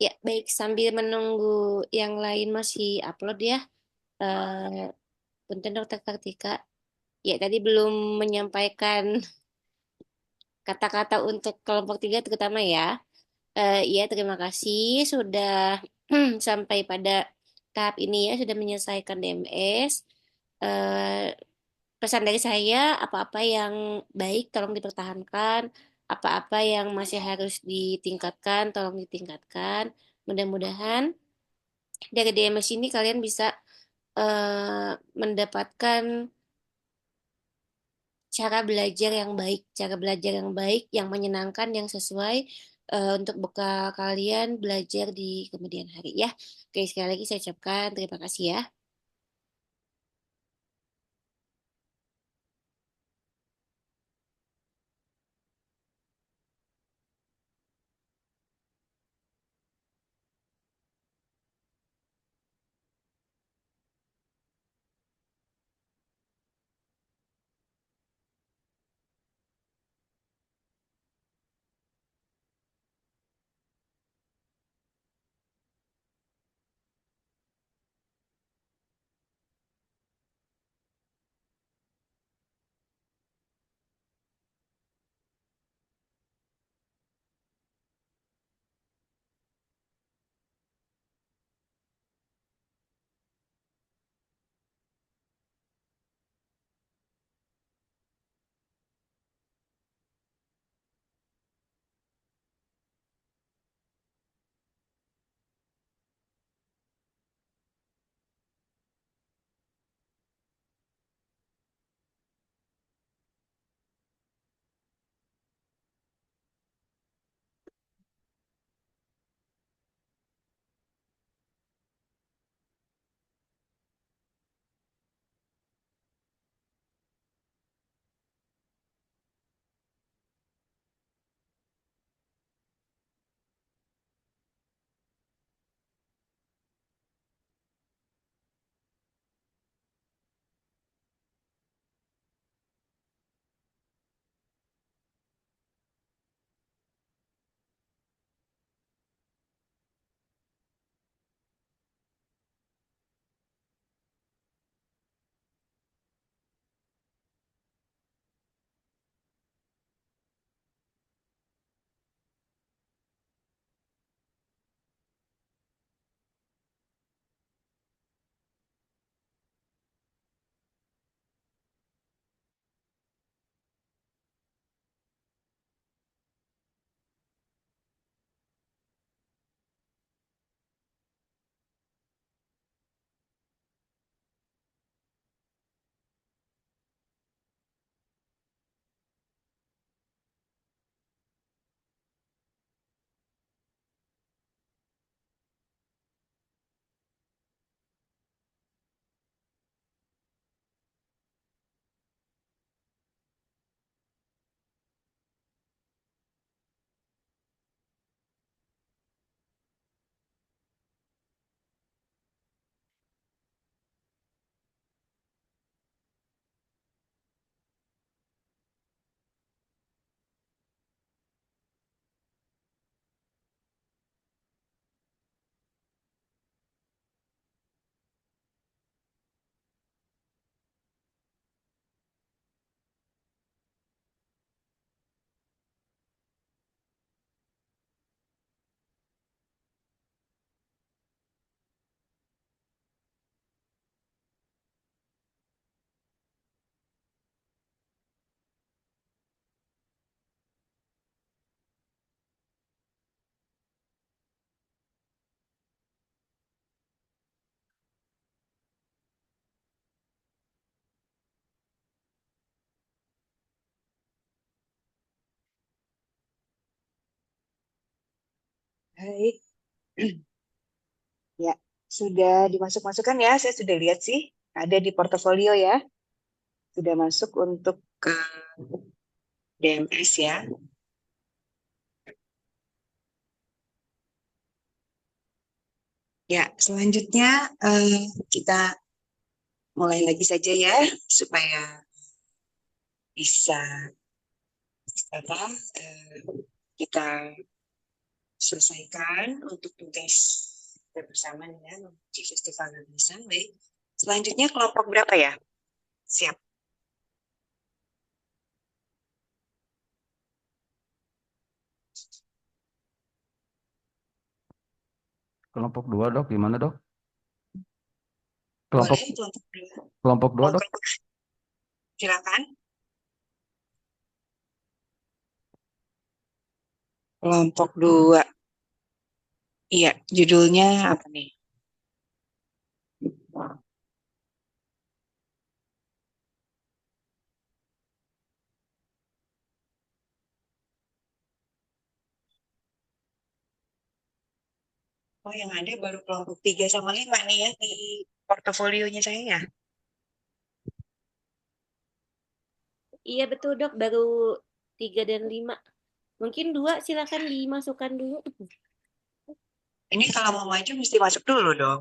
S14: Ya, baik. Sambil menunggu yang lain masih upload ya. Punten Dokter Kartika. Ya, tadi belum menyampaikan kata-kata untuk kelompok 3 terutama ya. Ya, terima kasih sudah sampai pada tahap ini ya, sudah menyelesaikan DMS. Eh, Pesan dari saya, apa-apa yang baik tolong dipertahankan, apa-apa yang masih harus ditingkatkan, tolong ditingkatkan. Mudah-mudahan dari DMS ini kalian bisa mendapatkan cara belajar yang baik, yang menyenangkan, yang sesuai untuk bekal kalian belajar di kemudian hari ya. Oke, sekali lagi saya ucapkan terima kasih ya.
S1: Baik. Ya, sudah dimasuk-masukkan ya. Saya sudah lihat sih. Ada di portofolio ya. Sudah masuk untuk ke DMS ya. Ya, selanjutnya kita mulai lagi saja ya, supaya bisa apa, kita selesaikan untuk tugas kita bersama dengan menguji festival gagasan. Baik. Selanjutnya kelompok berapa ya? Siap.
S12: Kelompok 2 dok, gimana dok? Kelompok
S1: Boleh kelompok 2.
S12: kelompok 2 dok.
S1: Silakan. Kelompok 2. Iya, judulnya apa nih? Oh, yang ada baru kelompok 3 sama 5 nih ya di portofolionya saya ya.
S14: Iya betul dok, baru 3 dan 5. Mungkin 2 silakan dimasukkan dulu.
S1: Ini kalau mau maju mesti masuk dulu dong.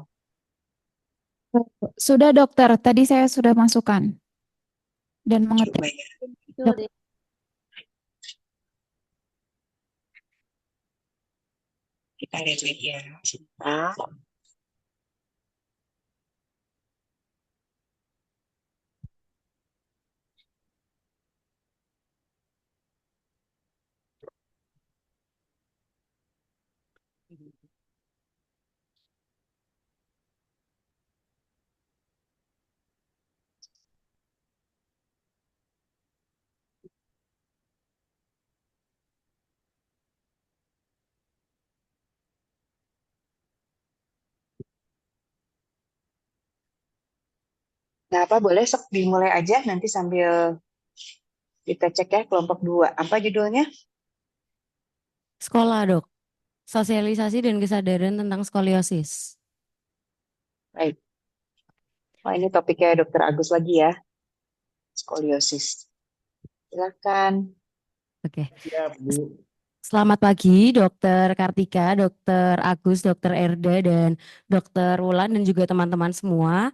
S11: Sudah dokter, tadi saya sudah masukkan dan mengetik.
S1: Coba ya.
S14: Betul
S11: Dok,
S14: deh.
S1: Kita lihat lagi ya. Sebentar. Nah, apa boleh sok dimulai aja nanti sambil kita cek ya kelompok 2. Apa judulnya?
S15: Sekolah, Dok. Sosialisasi dan kesadaran tentang skoliosis.
S1: Baik. Oh, ini topiknya Dokter Agus lagi ya. Skoliosis. Silakan.
S15: Oke.
S10: Siap, Bu.
S15: Selamat pagi, Dokter Kartika, Dokter Agus, Dokter Erda, dan Dokter Wulan, dan juga teman-teman semua.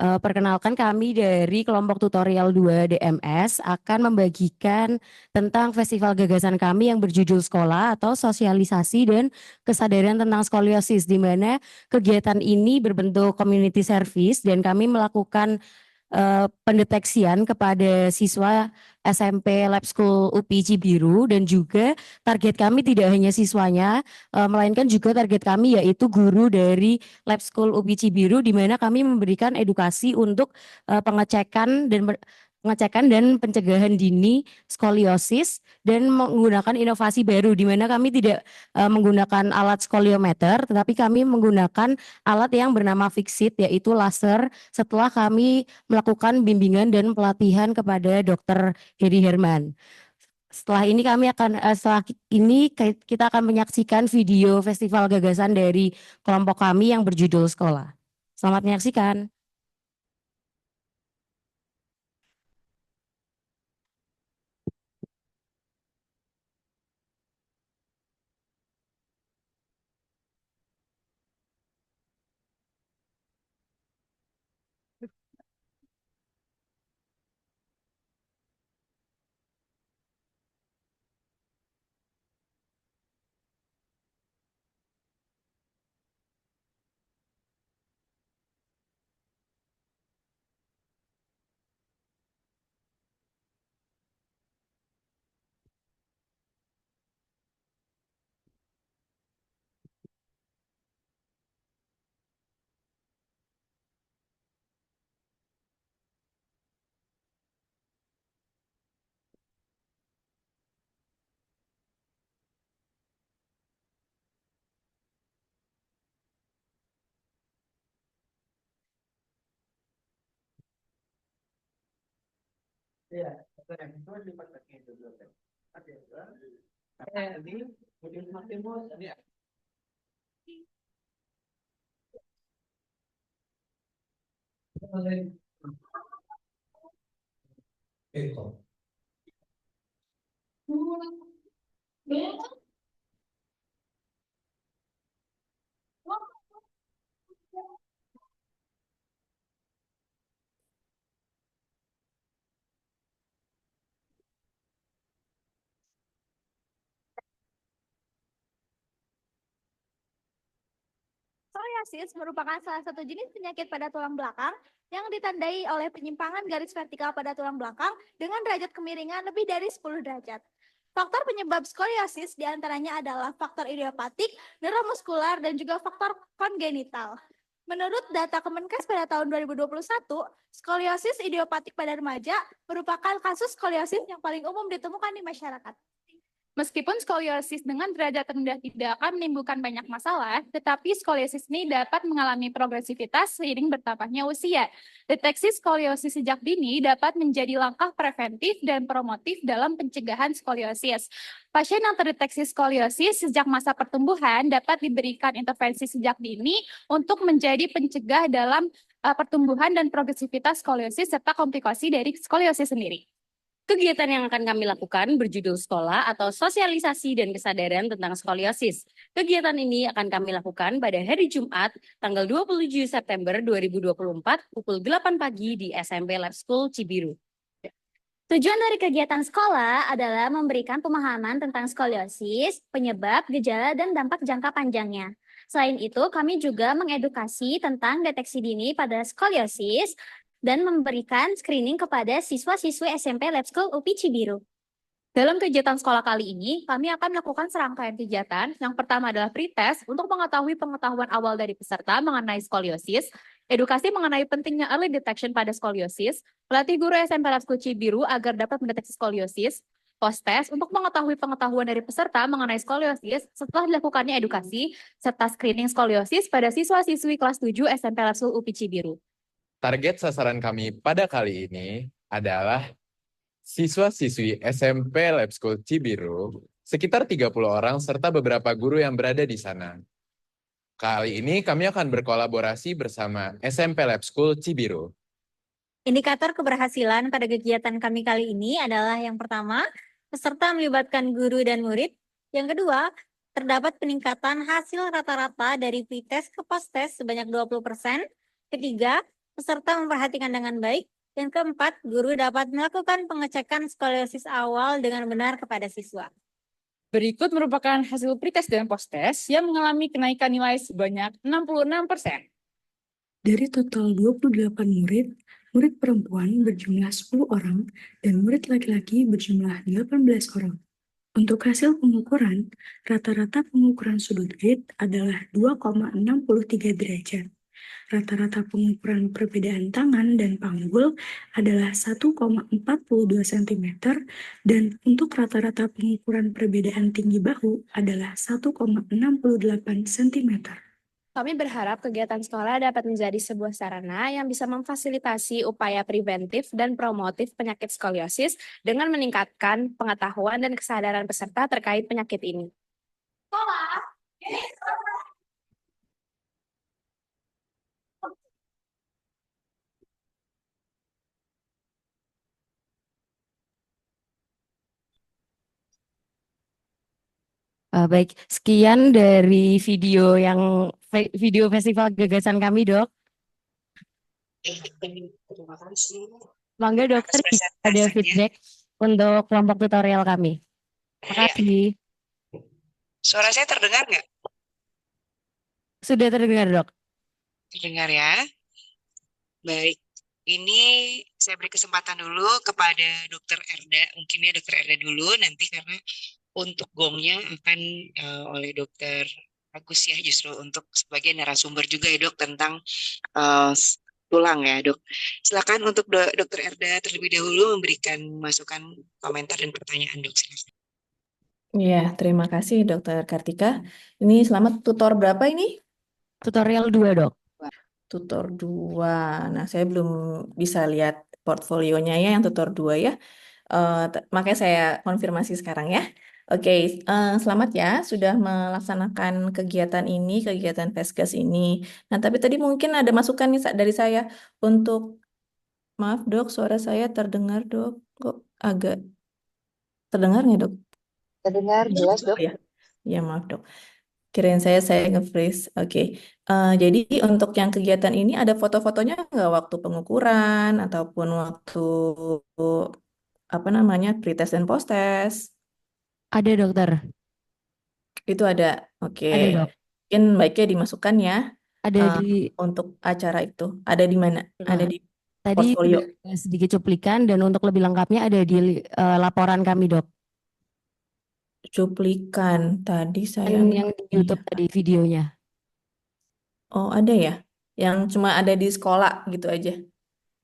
S15: Perkenalkan kami dari kelompok tutorial 2 DMS akan membagikan tentang festival gagasan kami yang berjudul sekolah atau sosialisasi dan kesadaran tentang skoliosis, di mana kegiatan ini berbentuk community service dan kami melakukan pendeteksian kepada siswa SMP Lab School UPI Cibiru, dan juga target kami tidak hanya siswanya, melainkan juga target kami yaitu guru dari Lab School UPI Cibiru, di mana kami memberikan edukasi untuk pengecekan dan pencegahan dini skoliosis dan menggunakan inovasi baru, di mana kami tidak menggunakan alat skoliometer, tetapi kami menggunakan alat yang bernama Fixit, yaitu laser, setelah kami melakukan bimbingan dan pelatihan kepada Dr. Heri Herman. Setelah ini kita akan menyaksikan video festival gagasan dari kelompok kami yang berjudul sekolah. Selamat menyaksikan.
S5: Iya, itu dipakainya juga kan. Ada kan? Ini mungkin Martimus ini ya.
S16: skoliosis merupakan salah satu jenis penyakit pada tulang belakang yang ditandai oleh penyimpangan garis vertikal pada tulang belakang dengan derajat kemiringan lebih dari 10 derajat. Faktor penyebab skoliosis diantaranya adalah faktor idiopatik, neuromuskular, dan juga faktor kongenital. Menurut data Kemenkes pada tahun 2021, skoliosis idiopatik pada remaja merupakan kasus skoliosis yang paling umum ditemukan di masyarakat.
S17: Meskipun skoliosis dengan derajat rendah tidak akan menimbulkan banyak masalah, tetapi skoliosis ini dapat mengalami progresivitas seiring bertambahnya usia. Deteksi skoliosis sejak dini dapat menjadi langkah preventif dan promotif dalam pencegahan skoliosis. Pasien yang terdeteksi skoliosis sejak masa pertumbuhan dapat diberikan intervensi sejak dini untuk menjadi pencegah dalam pertumbuhan dan progresivitas skoliosis serta komplikasi dari skoliosis sendiri.
S15: Kegiatan yang akan kami lakukan berjudul sekolah atau sosialisasi dan kesadaran tentang skoliosis. Kegiatan ini akan kami lakukan pada hari Jumat, tanggal 27 September 2024, pukul 8 pagi di SMP Lab School Cibiru.
S16: Tujuan dari kegiatan sekolah adalah memberikan pemahaman tentang skoliosis, penyebab, gejala, dan dampak jangka panjangnya. Selain itu, kami juga mengedukasi tentang deteksi dini pada skoliosis, dan memberikan screening kepada siswa-siswi SMP Lab School UPI Cibiru.
S17: Dalam kegiatan sekolah kali ini, kami akan melakukan serangkaian kegiatan. Yang pertama adalah pretest untuk mengetahui pengetahuan awal dari peserta mengenai skoliosis, edukasi mengenai pentingnya early detection pada skoliosis, pelatih guru SMP Lab School Cibiru agar dapat mendeteksi skoliosis, post-test untuk mengetahui pengetahuan dari peserta mengenai skoliosis setelah dilakukannya edukasi, serta screening skoliosis pada siswa-siswi kelas 7 SMP Lab School UPI Cibiru.
S18: Target sasaran kami pada kali ini adalah siswa-siswi SMP Lab School Cibiru, sekitar 30 orang serta beberapa guru yang berada di sana. Kali ini kami akan berkolaborasi bersama SMP Lab School Cibiru.
S16: Indikator keberhasilan pada kegiatan kami kali ini adalah yang pertama, peserta melibatkan guru dan murid. Yang kedua, terdapat peningkatan hasil rata-rata dari pretest ke post-test sebanyak 20%. Ketiga, peserta memperhatikan dengan baik. Dan keempat, guru dapat melakukan pengecekan skoliosis awal dengan benar kepada siswa.
S17: Berikut merupakan hasil pretest dan post-test yang mengalami kenaikan nilai sebanyak 66%.
S19: Dari total 28 murid, murid perempuan berjumlah 10 orang dan murid laki-laki berjumlah 18 orang. Untuk hasil pengukuran, rata-rata pengukuran sudut grid adalah 2,63 derajat. Rata-rata pengukuran perbedaan tangan dan panggul adalah 1,42 cm dan untuk rata-rata pengukuran perbedaan tinggi bahu adalah 1,68 cm.
S6: Kami berharap kegiatan sekolah dapat menjadi sebuah sarana yang bisa memfasilitasi upaya preventif dan promotif penyakit skoliosis dengan meningkatkan pengetahuan dan kesadaran peserta terkait penyakit ini. Sekolah.
S15: Baik, sekian dari video video festival gagasan kami, Dok.
S1: Terima kasih.
S15: Mangga dokter ada feedback untuk kelompok tutorial kami. Terima kasih.
S1: Suara saya terdengar nggak?
S15: Sudah terdengar, Dok.
S1: Terdengar ya. Baik, ini saya beri kesempatan dulu kepada Dokter Erda. Mungkin ya Dokter Erda dulu nanti karena untuk gongnya akan oleh Dokter Agus ya, justru untuk sebagai narasumber juga ya Dok tentang tulang ya Dok. Silakan untuk Dokter Erda terlebih dahulu memberikan masukan, komentar dan pertanyaan Dok. Silakan.
S13: Iya, terima kasih Dokter Kartika. Ini selamat tutor berapa ini?
S15: Tutorial 2, Dok.
S13: Tutor 2. Nah, saya belum bisa lihat portfolionya ya yang tutor 2 ya. Makanya saya konfirmasi sekarang ya. Oke, selamat ya sudah melaksanakan kegiatan ini, kegiatan Fesgas ini. Nah, tapi tadi mungkin ada masukan nih dari saya untuk, maaf Dok, suara saya terdengar Dok, kok agak terdengar nggak Dok?
S1: Terdengar jelas Dok.
S13: Ya, ya maaf Dok. Kirain saya nge-freeze. Oke. Jadi untuk yang kegiatan ini ada foto-fotonya nggak waktu pengukuran ataupun waktu apa namanya pretest dan post-test?
S15: Ada, Dokter.
S13: Itu ada. Oke.
S15: Ada, Dok.
S13: Mungkin baiknya dimasukkan ya.
S15: Ada di
S13: untuk acara itu? Ada di mana? Ada di
S15: tadi
S13: portfolio.
S15: udah sedikit cuplikan dan untuk lebih lengkapnya ada di laporan kami, Dok.
S13: Cuplikan tadi saya
S15: Yang di YouTube tadi videonya.
S13: Oh, ada ya? Yang cuma ada di sekolah gitu aja.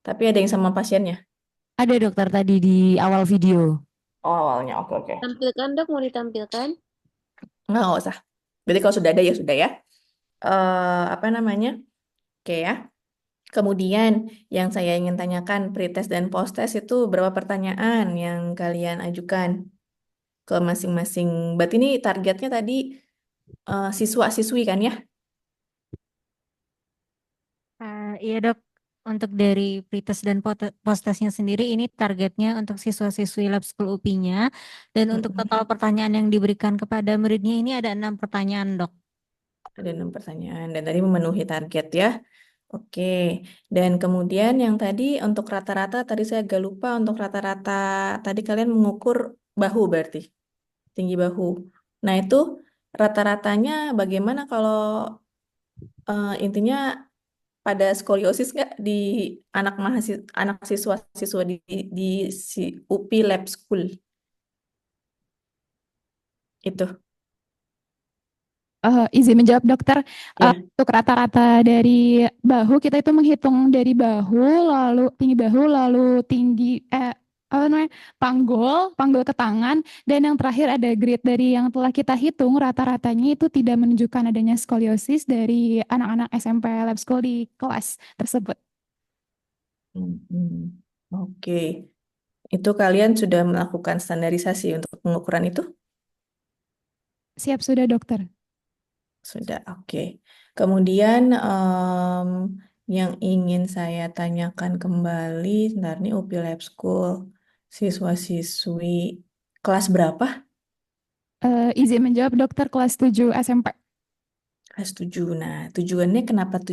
S13: Tapi ada yang sama pasiennya.
S15: Ada dokter tadi di awal video.
S13: Oh, awalnya. Oke.
S14: Tampilkan dok, mau ditampilkan?
S13: Nggak usah. Berarti kalau sudah ada ya sudah ya. Apa namanya? Oke ya. Kemudian yang saya ingin tanyakan pretest dan posttest itu berapa pertanyaan yang kalian ajukan ke masing-masing. Berarti ini targetnya tadi siswa-siswi kan ya?
S20: Iya dok, untuk dari pretest dan posttestnya sendiri ini targetnya untuk siswa-siswi lab school UPI-nya dan untuk total pertanyaan yang diberikan kepada muridnya ini ada 6 pertanyaan dok.
S13: Ada 6 pertanyaan dan tadi memenuhi target ya. Oke, dan kemudian yang tadi untuk rata-rata tadi saya agak lupa untuk rata-rata tadi kalian mengukur bahu berarti tinggi bahu. Nah itu rata-ratanya bagaimana kalau intinya pada skoliosis nggak di anak siswa-siswa di si UPI Lab School itu?
S17: Izin menjawab dokter,
S13: Ya.
S17: untuk rata-rata dari bahu kita itu menghitung dari bahu, lalu tinggi panggul ke tangan, dan yang terakhir ada grid dari yang telah kita hitung rata-ratanya itu tidak menunjukkan adanya skoliosis dari anak-anak SMP Lab School di kelas tersebut.
S13: Oke, itu kalian sudah melakukan standarisasi untuk pengukuran itu?
S17: Siap sudah dokter.
S13: Sudah, oke. Kemudian yang ingin saya tanyakan kembali, sebentar nih UPI Lab School, siswa-siswi kelas berapa?
S17: Izin menjawab dokter, kelas 7 SMP.
S13: Kelas 7. Nah, tujuannya kenapa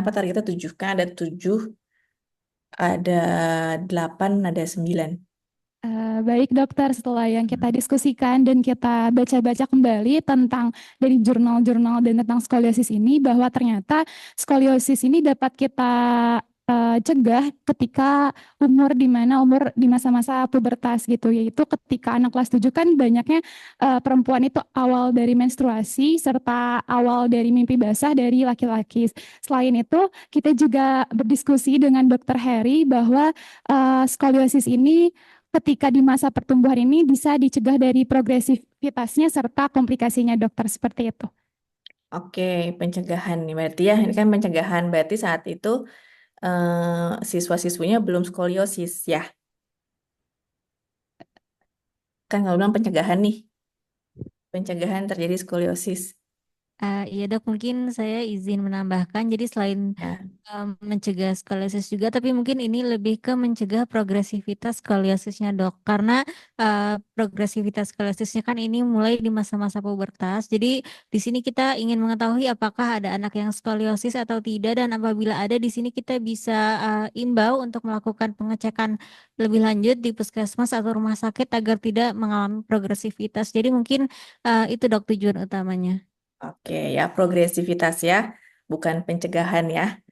S13: targetnya 7? Kan ada 7, ada 8, ada 9.
S17: Baik dokter, setelah yang kita diskusikan dan kita baca-baca kembali tentang dari jurnal-jurnal dan tentang skoliosis ini, bahwa ternyata skoliosis ini dapat kita cegah ketika umur di masa-masa pubertas gitu, yaitu ketika anak kelas 7 kan banyaknya perempuan itu awal dari menstruasi serta awal dari mimpi basah dari laki-laki. Selain itu, kita juga berdiskusi dengan Dr. Heri bahwa skoliosis ini ketika di masa pertumbuhan ini bisa dicegah dari progresivitasnya serta komplikasinya dokter, seperti itu.
S13: Oke, pencegahan nih berarti ya, ini kan pencegahan berarti saat itu siswa-siswinya belum skoliosis ya. Kan kalau bilang pencegahan nih, pencegahan terjadi skoliosis.
S20: Iya dok, mungkin saya izin menambahkan. Jadi selain mencegah skoliosis juga, tapi mungkin ini lebih ke mencegah progresivitas skoliosisnya dok. Karena progresivitas skoliosisnya kan ini mulai di masa-masa pubertas. Jadi di sini kita ingin mengetahui apakah ada anak yang skoliosis atau tidak, dan apabila ada di sini kita bisa imbau untuk melakukan pengecekan lebih lanjut di puskesmas atau rumah sakit agar tidak mengalami progresivitas. Jadi mungkin itu dok tujuan utamanya.
S13: Oke ya, progresivitas ya, bukan pencegahan ya.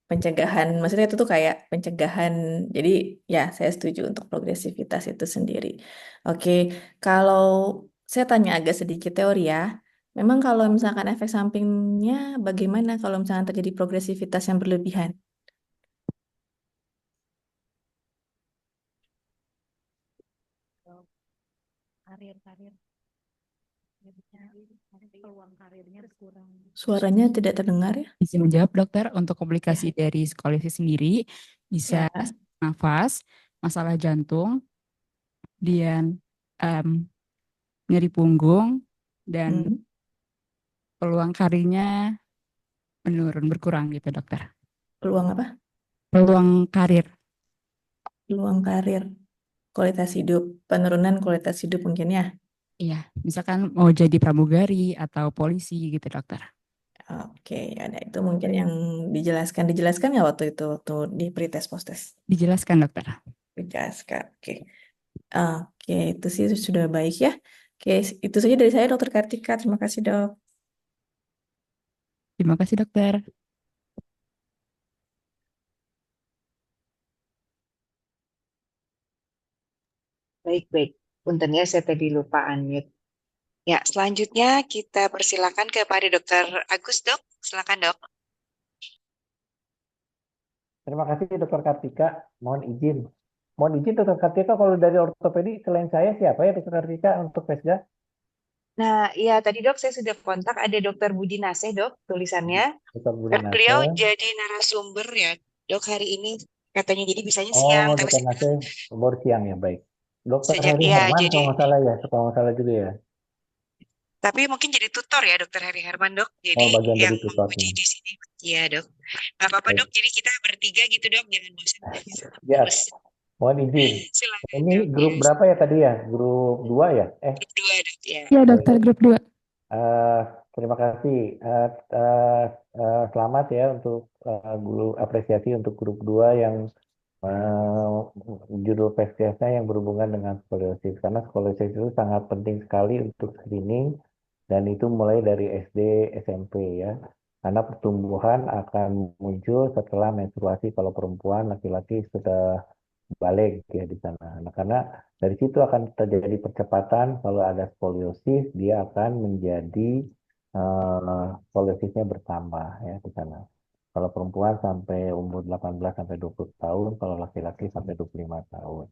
S13: Pencegahan, maksudnya itu tuh kayak pencegahan. Jadi ya saya setuju untuk progresivitas itu sendiri. Oke, kalau saya tanya agak sedikit teori ya. Memang kalau misalkan efek sampingnya bagaimana kalau misalkan terjadi progresivitas yang berlebihan?
S20: Karir. Peluang karirnya kurang.
S13: Suaranya tidak terdengar ya?
S21: Bisa menjawab dokter, untuk komplikasi dari skoliosis sendiri bisa nafas, masalah jantung, kemudian nyeri punggung, dan peluang karirnya menurun, berkurang gitu dokter.
S13: Peluang apa?
S21: Peluang karir.
S13: Peluang karir, kualitas hidup, penurunan kualitas hidup mungkin ya?
S21: Iya, misalkan mau jadi pramugari atau polisi gitu dokter.
S13: Oke, ada itu mungkin yang dijelaskan nggak waktu di pretest posttest?
S21: Dijelaskan dokter.
S13: Dijelaskan, oke. Oke, itu sih sudah baik ya. Oke, itu saja dari saya Dokter Kartika. Terima kasih dok.
S21: Terima kasih dokter.
S1: Baik. Punten ya, saya tadi lupa unmute. Ya, selanjutnya kita persilakan kepada Dokter Agus, Dok. Silakan, Dok.
S10: Terima kasih Dokter Kartika. Mohon izin Dokter Kartika, kalau dari ortopedi selain saya siapa ya Dokter Kartika untuk Vesga?
S1: Nah, iya tadi Dok saya sudah kontak ada Dokter Budi Naseh, Dok, tulisannya.
S10: Dokter Budi
S1: Dan beliau
S10: Naseh.
S1: jadi narasumber ya, Dok, hari ini katanya jadi bisanya
S10: Oh,
S1: siang, tapi
S10: Dokter Naseh baru siang ya, baik. Dokter
S1: sejak
S10: Heri
S1: ya
S10: Herman
S1: jadi
S10: kalau nggak salah juga ya.
S1: tapi mungkin jadi tutor ya Dokter Heri Herman, Dok.
S10: Oh,
S1: Jadi
S10: bagian
S1: yang
S10: dari tutor.
S1: menguji di sini. Iya, Dok. Nggak apa-apa,
S10: Baik.
S1: Dok. Jadi kita bertiga gitu, Dok. Jangan bosan.
S10: Ya,
S1: Terus
S10: mohon izin.
S1: silakan,
S10: Ini
S1: Dok.
S10: grup
S1: Ya,
S10: berapa ya tadi ya? Grup 2 ya?
S1: grup 2, Dok, ya.
S21: Ya dokter, grup 2.
S10: Terima kasih. Selamat ya untuk apresiasi untuk grup 2 yang judul PSDS-nya yang berhubungan dengan skoliosis. Karena skoliosis itu sangat penting sekali untuk screening dan itu mulai dari SD, SMP ya. Karena pertumbuhan akan muncul setelah menstruasi kalau perempuan, laki-laki sudah balik ya di sana. Nah, karena dari situ akan terjadi percepatan kalau ada skoliosis, dia akan menjadi skoliosisnya bertambah ya di sana. Kalau perempuan sampai umur 18 sampai 20 tahun, kalau laki-laki sampai 25 tahun.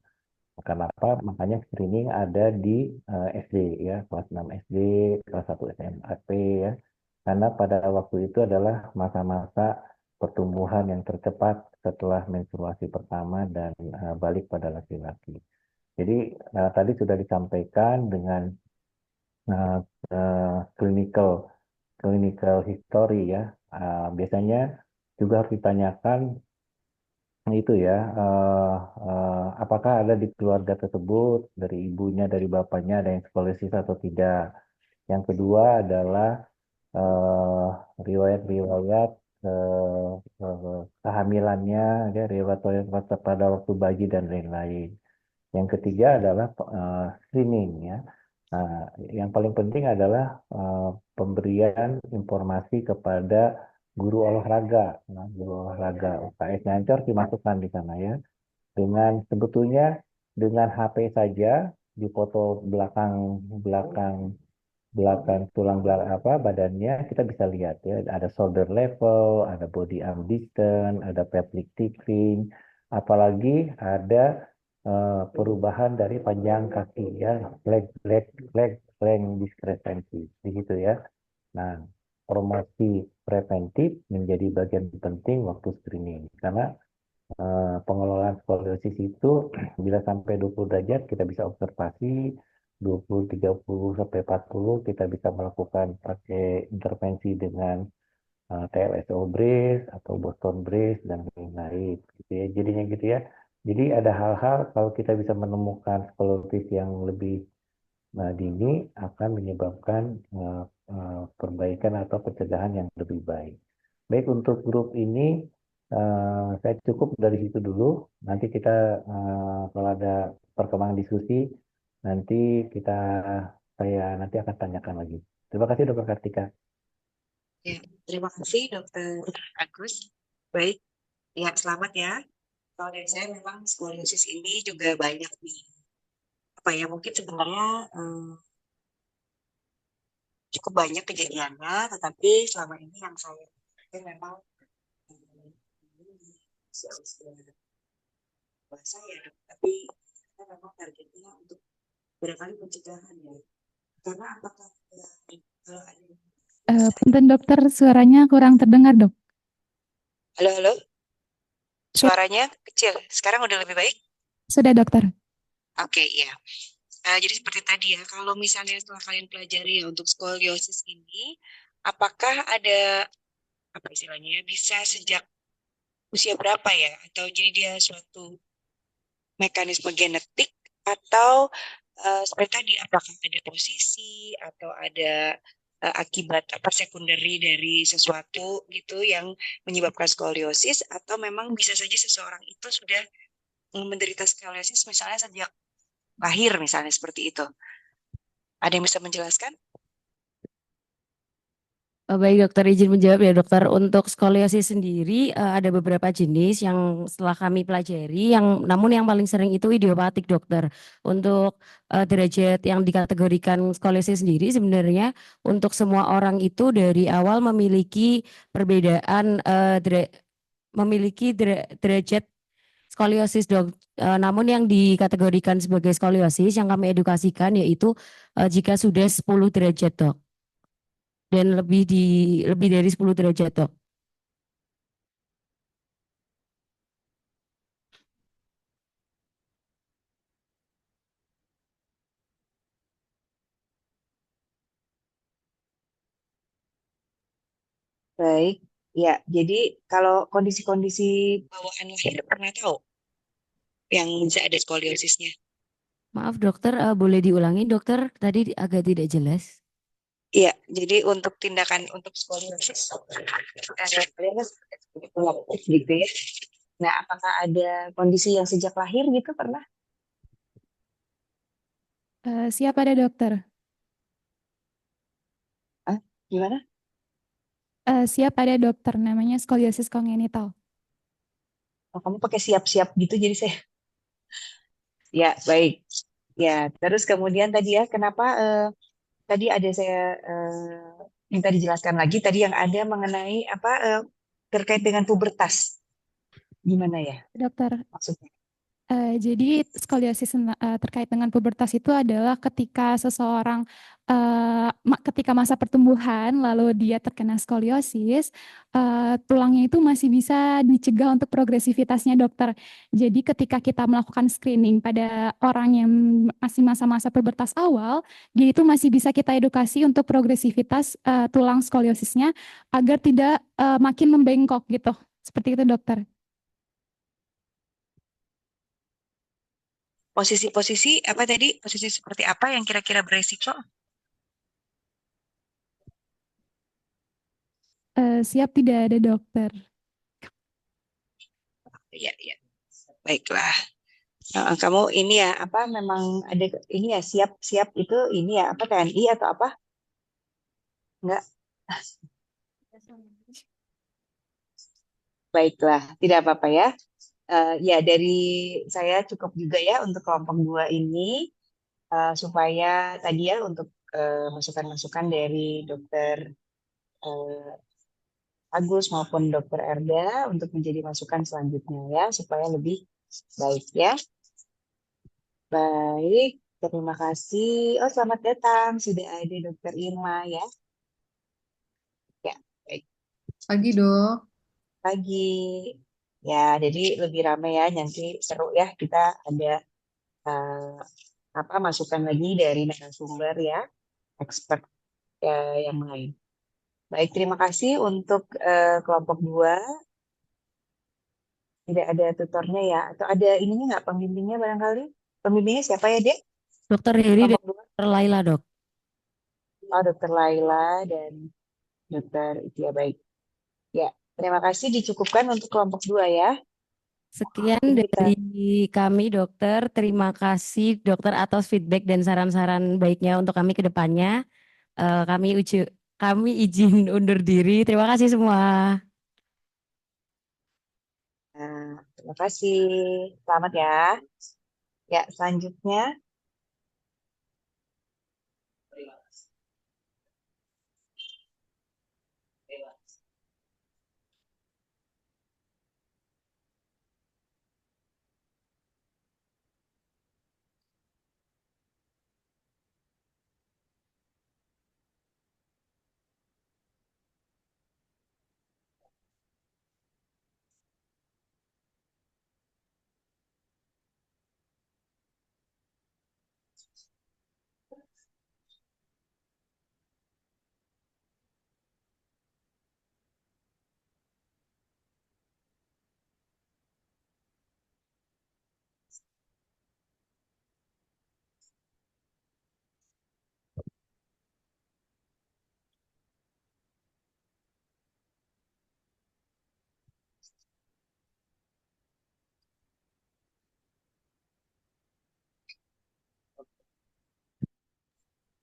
S10: Kenapa? Makanya screening ada di SD ya, kelas 6 SD, kelas 1 SMP ya. Karena pada waktu itu adalah masa-masa pertumbuhan yang tercepat setelah menstruasi pertama dan balik pada laki-laki. Jadi tadi sudah disampaikan dengan clinical history ya. Biasanya juga harus ditanyakan itu ya, apakah ada di keluarga tersebut dari ibunya, dari bapaknya ada yang skoliosis atau tidak. Yang kedua adalah riwayat-riwayat kehamilannya, ya, riwayat pada waktu bayi dan lain-lain. Yang ketiga adalah screening ya. Nah, yang paling penting adalah pemberian informasi kepada guru olahraga. Nah, guru olahraga UKS-nya harus dimasukkan di sana ya. Dengan sebetulnya dengan HP saja di foto belakang tulang belakang badannya kita bisa lihat ya, ada shoulder level, ada body arm distance, ada pelvic tickling, apalagi ada perubahan dari panjang kaki ya, leg length discrepancy di situ ya. Nah, promosi preventif menjadi bagian penting waktu screening karena pengelolaan skoliosis itu bila sampai 20 derajat kita bisa observasi, 20, 30 sampai 40 kita bisa melakukan pakai intervensi dengan TLSO brace atau Boston brace dan lain-lain gitu ya. Jadinya gitu ya. Jadi ada hal-hal kalau kita bisa menemukan skoliosis yang lebih dini akan menyebabkan perbaikan atau pencegahan yang lebih baik. Baik, untuk grup ini saya cukup dari situ dulu. Nanti kita kalau ada perkembangan diskusi nanti saya nanti akan tanyakan lagi. Terima kasih Dokter Kartika.
S1: Ya, terima kasih Dokter Agus. Baik, ya selamat ya. Kalau dari saya memang skoliosis ini juga banyak nih. Apa ya, mungkin sebenarnya cukup banyak kejadiannya, tetapi selama ini yang saya memang usia bahasa ya Dok, tapi kita memang targetnya untuk barangkali pencegahan ya. Karena apakah kalau ada
S21: Punten dokter, suaranya kurang terdengar dok.
S1: halo, suaranya kecil. Sekarang udah lebih baik?
S21: Sudah dokter.
S1: Oke, ya. Jadi seperti tadi ya, kalau misalnya setelah kalian pelajari ya untuk skoliosis ini, apakah ada apa istilahnya ya, bisa sejak usia berapa ya? Atau jadi dia suatu mekanisme genetik atau seperti tadi apakah ada posisi atau ada akibat apa sekunderi dari sesuatu gitu yang menyebabkan skoliosis atau memang bisa saja seseorang itu sudah menderita skoliosis misalnya sejak lahir misalnya seperti itu. Ada yang bisa menjelaskan?
S15: Baik dokter, izin menjawab ya dokter. Untuk skoliosis sendiri ada beberapa jenis yang setelah kami pelajari, namun yang paling sering itu idiopatik dokter. Untuk derajat yang dikategorikan skoliosis sendiri sebenarnya untuk semua orang itu dari awal memiliki perbedaan derajat skoliosis dok. Namun yang dikategorikan sebagai skoliosis yang kami edukasikan yaitu jika sudah 10 derajat dok. Dan lebih dari 10 derajat dok.
S1: Baik, ya. Jadi kalau kondisi-kondisi bawaan lahir pernah tahu yang bisa ada skoliosisnya?
S15: Maaf dokter, boleh diulangi dokter, tadi agak tidak jelas.
S1: Iya, jadi untuk tindakan untuk skoliosis, kalian kan penyakit gitu ya. Nah, apakah ada kondisi yang sejak lahir gitu pernah?
S17: Siap ada dokter.
S1: Gimana?
S17: Siap ada dokter, namanya skoliosis kongenital.
S1: Oh, kamu pakai siap-siap gitu jadi saya. Ya, baik. Ya, terus kemudian tadi ya, kenapa tadi ada saya minta dijelaskan lagi tadi yang ada mengenai apa terkait dengan pubertas. Gimana ya
S17: Dokter,
S1: maksudnya?
S17: jadi skoliosis terkait dengan pubertas itu adalah ketika seseorang ketika masa pertumbuhan lalu dia terkena skoliosis, tulangnya itu masih bisa dicegah untuk progresivitasnya dokter. Jadi ketika kita melakukan screening pada orang yang masih masa-masa pubertas awal, dia itu masih bisa kita edukasi untuk progresivitas tulang skoliosisnya agar tidak makin membengkok gitu. Seperti itu dokter.
S1: Posisi-posisi apa tadi? Posisi seperti apa yang kira-kira beresiko?
S17: Siap tidak ada dokter.
S1: Ya, ya. Baiklah. Kamu ini ya apa memang ada ini ya siap-siap itu ini ya apa TNI atau apa? Enggak. Baiklah, tidak apa-apa ya. Ya dari saya cukup juga ya untuk kelompok 2 ini supaya tadi ya untuk masukan-masukan dari dokter Agus maupun dokter Erda untuk menjadi masukan selanjutnya ya supaya lebih baik ya. Baik, terima kasih. Oh, selamat datang. Sudah ada dokter Irma ya. Ya, baik.
S7: Pagi, Dok.
S1: Pagi. Ya, jadi lebih ramai ya. Nanti seru ya. Kita ada apa masukan lagi dari narasumber ya, expert yang lain. Baik, terima kasih untuk kelompok 2. Tidak ada tutornya ya. Atau ada ininya nggak pembimbingnya barangkali? Pembimbingnya siapa ya, Dek?
S15: Dokter Heri dan
S1: Kelompok 2.
S15: dokter Laila dok.
S1: Oh, dokter Laila dan dokter Itia baik. Ya, terima kasih dicukupkan untuk kelompok 2 ya.
S15: Sekian
S1: Jadi
S15: dari kami dokter. Terima kasih dokter atas feedback dan saran-saran baiknya untuk kami ke depannya. Kami izin undur diri. Terima kasih semua.
S1: Terima kasih. Selamat ya. Ya, selanjutnya.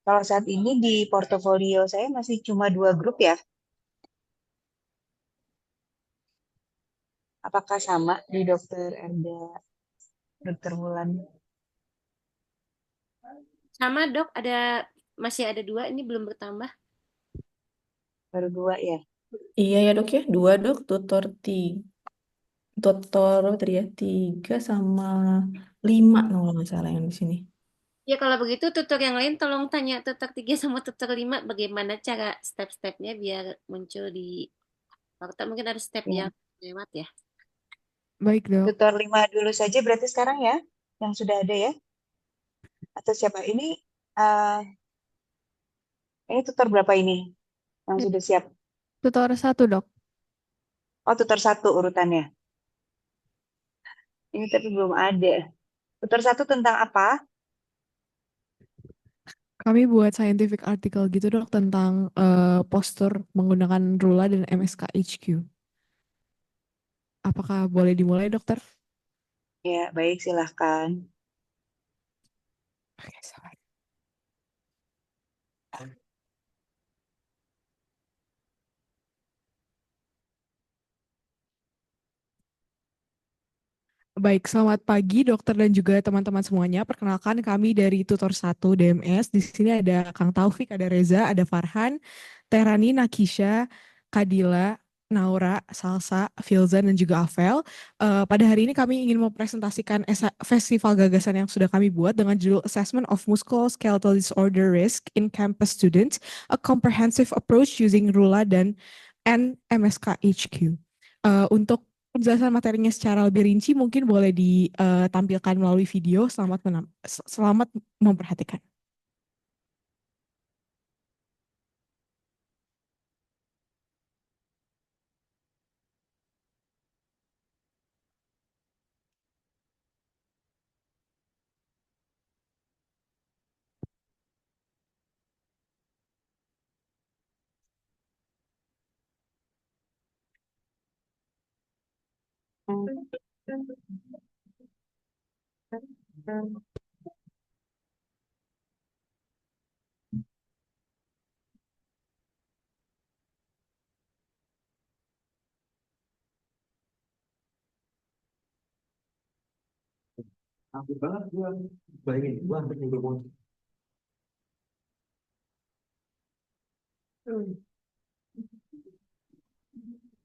S1: Kalau saat ini di portofolio saya masih cuma 2 grup ya. Apakah sama di dokter Erda, dokter Wulan?
S14: Sama dok, masih ada 2, ini belum bertambah.
S1: Baru 2 ya?
S13: Iya ya dok ya, 2 dok, tutor tadi ya, 3 sama 5 kalau nggak salah yang di sini.
S14: Ya kalau begitu tutor yang lain tolong tanya tutor 3 sama tutor 5 bagaimana cara step-stepnya biar muncul di fakta. Mungkin ada step
S1: Ya.
S14: yang lewat ya.
S3: Baik, Dok.
S1: Tutor 5 dulu saja berarti sekarang ya, yang sudah ada ya? Atau siapa? Ini tutor berapa ini yang sudah siap?
S3: Tutor 1, Dok.
S1: Oh, tutor 1 urutannya. Ini tapi belum ada. Tutor 1 tentang apa?
S3: Kami buat scientific article gitu, Dok, tentang postur menggunakan Rula dan MSK HQ. Apakah boleh dimulai, Dokter?
S1: Ya, baik, silahkan.
S3: Oke, sorry. Baik, selamat pagi dokter dan juga teman-teman semuanya. Perkenalkan kami dari Tutor 1 DMS. Di sini ada Kang Taufik, ada Reza, ada Farhan, Terani, Nakisha, Kadila, Naura, Salsa, Filzan, dan juga Avel. Pada hari ini kami ingin mempresentasikan festival gagasan yang sudah kami buat dengan judul Assessment of Musculoskeletal Disorder Risk in Campus Students, a Comprehensive Approach Using Rula dan MSK HQ. Untuk penjelasan materinya secara lebih rinci mungkin boleh ditampilkan melalui video. Selamat memperhatikan.
S5: Hampir banget gua. Bayangin, gua hampir nyebur motor.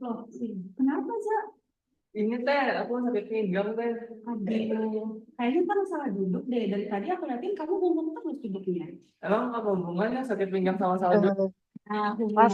S7: Loh, kenapa, Zak?
S5: Ini teh, aku sakit pinggang teh.
S7: Aduh, kayaknya kan salah duduk deh. Dari tadi aku liatin kamu bungkuk terus duduknya.
S5: Emang apa hubungannya sakit pinggang sama salah duduk?
S7: Nah,
S1: Maaf,
S7: hubungan